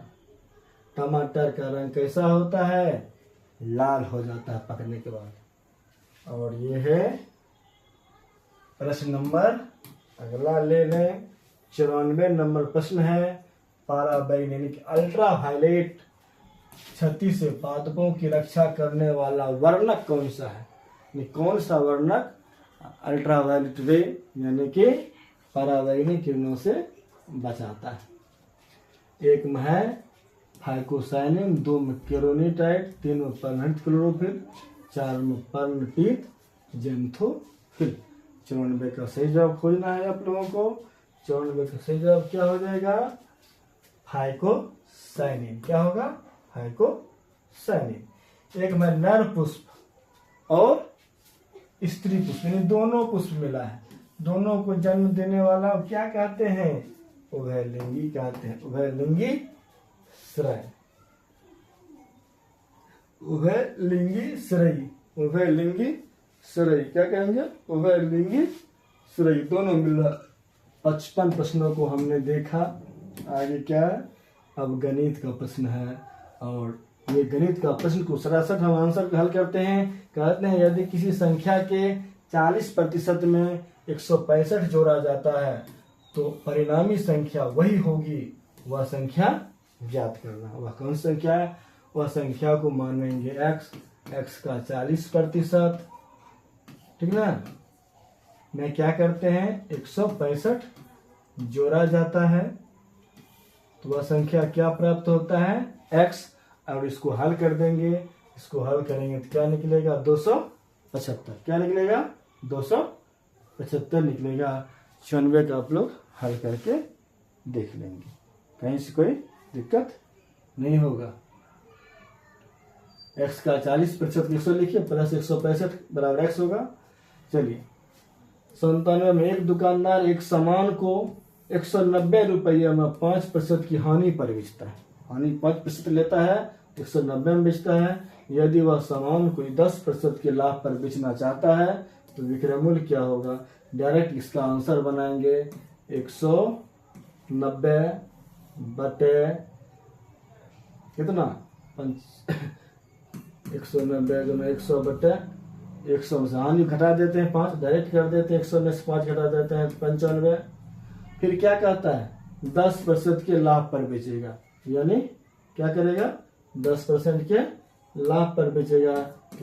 टमाटर का रंग कैसा होता है? लाल हो जाता है पकने के बाद। और ये है प्रश्न नंबर, अगला ले लें 94 नंबर प्रश्न है पाराबैंगनी अल्ट्रावायलेट क्षति से पादपों की रक्षा करने वाला वर्णक कौन सा है? कौन सा वर्णक अल्ट्रावायलेट रे यानी कि पराबैंगनी किरणों से बचाता है? 1 में है फाइकोसाइनिन, 2 में केरोनिटाइड, 3 में पर्णहरित क्लोरोफिल, 4 में पर्णपीत जेंथोफिल। 94 का सही जवाब खोजना है आप लोगों को। 94 का सही जवाब क्या हो जाएगा? फाइकोसाइनिन। क्या होगा? फाइकोसाइनिन। 1 में नर पुष्प और स्त्री पुष्प यानी दोनों पुष्प मिला है, दोनों को जन्म देने वाला क्या कहते हैं? उभयलिंगी कहते हैं। उभयलिंगी श्रेय, उभयलिंगी श्रेयी, उभयलिंगी श्रेयी क्या कहेंगे? उभयलिंगी श्रेयी। दोनों मिला 55 प्रश्नों को हमने देखा। आगे क्या है? अब गणित का प्रश्न है और ये गणित का प्रश्न को सरासर हम आंसर हल करते हैं। कहते हैं यदि किसी संख्या के 40% में 165 जोड़ा जाता है तो परिणामी संख्या वही होगी, वह संख्या ज्ञात करना। वह कौन संख्या है? वह संख्या को मानेंगे x का 40%, ठीक ना, में क्या करते हैं 165 जोड़ा जाता है तो वह संख्या क्या प्राप्त होता है x, और इसको हल कर देंगे। इसको हल करेंगे तो क्या निकलेगा 275। क्या निकलेगा 275 निकलेगा। 94 का आप लोग हल करके देख लेंगे, कहीं से कोई दिक्कत नहीं होगा। x का 40% 100 लिखिए, प्लस 165 बराबर x होगा। चलिए 97 में एक दुकानदार एक सामान को 190 रुपये में 5% की हानि पर बेचता है। हानि 5% लेता है, 190 में बेचता है। यदि वह सामान को 10% के लाभ पर बेचना चाहता है तो विक्रय मूल्य क्या होगा? डायरेक्ट इसका आंसर बनाएंगे 190 बटे कितना 190 गुना 100 बटे 100 में से हानि घटा देते हैं 5, डायरेक्ट कर देते हैं 100 में से 5 घटा देते हैं 95। फिर क्या कहता है 10% के लाभ पर बेचेगा, यानी क्या करेगा 10% के लाभ पर बेचेगा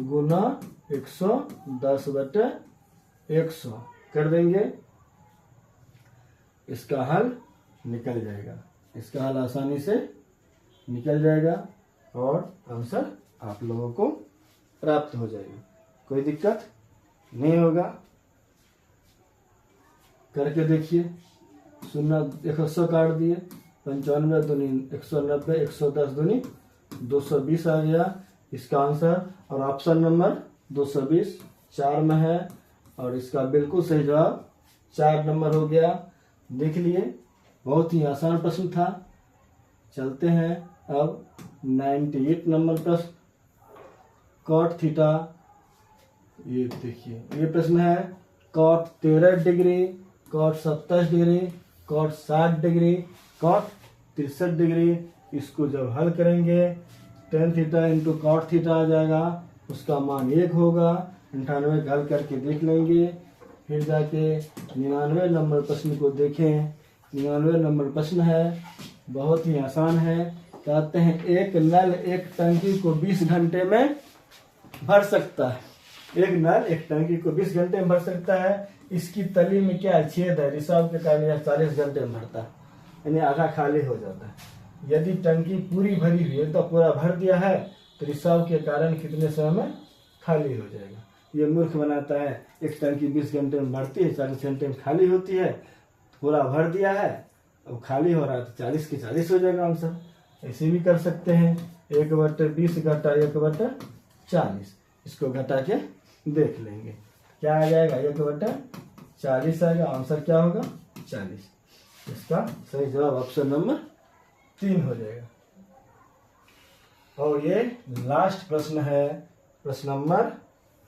गुना 110 बटे 100 कर देंगे। इसका हल निकल जाएगा, इसका हल आसानी से निकल जाएगा और आंसर आप लोगों को प्राप्त हो जाएगा, कोई दिक्कत नहीं होगा। करके देखिए, 100 काट दिए, 95 दूनी 190, 110 दूनी 220 आ गया इसका आंसर। और ऑप्शन नंबर 220 4 में है और इसका बिल्कुल सही जवाब 4 नंबर हो गया। देख लिए, बहुत ही आसान प्रश्न था। चलते हैं अब 98 नंबर प्रश्न। कॉट थीटा, ये देखिए ये प्रश्न है cot 13 degree, cot 27 degree, cot 60 degree, cot 63 degree. इसको जब हल करेंगे tan theta into cot theta आ जाएगा, उसका मान 1 होगा। 98 हल करके देख लेंगे। फिर जाके 99 नंबर प्रश्न को देखें। 99 नंबर प्रश्न है, बहुत ही आसान है। कहते हैं एक नल एक टंकी को 20 घंटे में भर सकता है। एक नल एक टंकी को 20 घंटे में भर सकता है। इसकी तली में क्या छेद है, रिसाव के कारण यह 40 घंटे में भरता है, यानी आधा खाली हो जाता है। यदि टंकी पूरी भरी हुई है तो पूरा भर दिया है तो रिसाव के कारण कितने समय में खाली हो जाएगा। ये मूर्ख बनाता है, एक टंकी 20 घंटे में भरती है, 40 घंटे में खाली होती है। पूरा भर दिया है, अब खाली हो रहा है तो 40 के 40 हो जाएगा आंसर। ऐसे भी कर सकते हैं, 1/20 घटा 1/40, इसको घटा के देख लेंगे क्या आ जाएगा, 1/40 आएगा। आंसर क्या होगा 40। इसका सही जवाब ऑप्शन नंबर 3 हो जाएगा। और ये लास्ट प्रश्न है, प्रश्न नंबर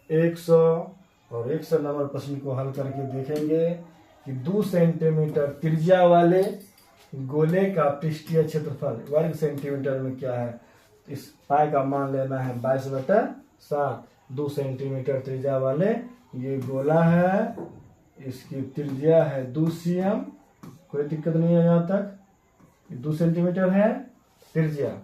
100। और 100 नंबर प्रश्न को हल करके देखेंगे कि 2 सेंटीमीटर त्रिज्या वाले गोले का पृष्ठीय क्षेत्रफल वर्ग सेंटीमीटर में क्या है। इस पाई का मान लेना है 22/7। 2 सेंटीमीटर त्रिज्या वाले ये गोला है, इसकी त्रिज्या है 2 cm, कोई दिक्कत नहीं है यहाँ तक। 2 सेंटीमीटर है त्रिज्या,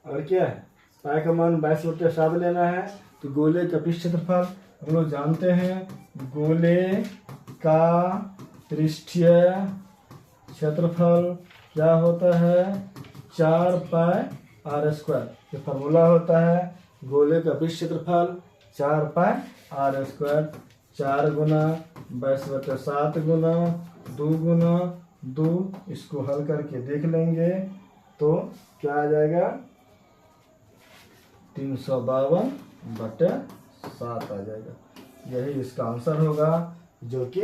और क्या है पाई का मान 22/7 लेना है। तो गोले का पृष्ठ क्षेत्रफल हम लोग जानते हैं, गोले का पृष्ठीय क्षेत्रफल क्या होता है 4πr²। ये फार्मूला होता है गोले का पृष्ठ क्षेत्रफल 4πr²। 4 गुना 22/7 गुना 2 गुना 2, इसको हल करके देख लेंगे तो क्या आ जाएगा 352/7 आ जाएगा। यही इसका आंसर होगा, जो कि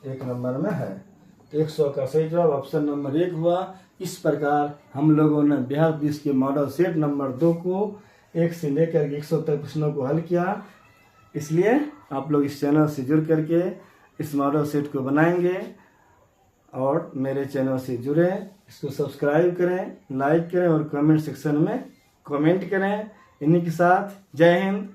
1 नंबर में है। 100 का सही जवाब ऑप्शन नंबर 1 हुआ। इस प्रकार हम लोगों ने बिहार पुलिस के मॉडल सेट नंबर 2 को 1 से लेकर 100 तक प्रश्नों को हल किया। इसलिए आप लोग इस चैनल से जुड़ करके इस मॉडल सेट को बनाएंगे और मेरे चैनल से जुड़े। इसको सब्सक्राइब करें, लाइक करें और कमेंट सेक्शन में कमेंट करें। इन्हीं के साथ जय हिंद,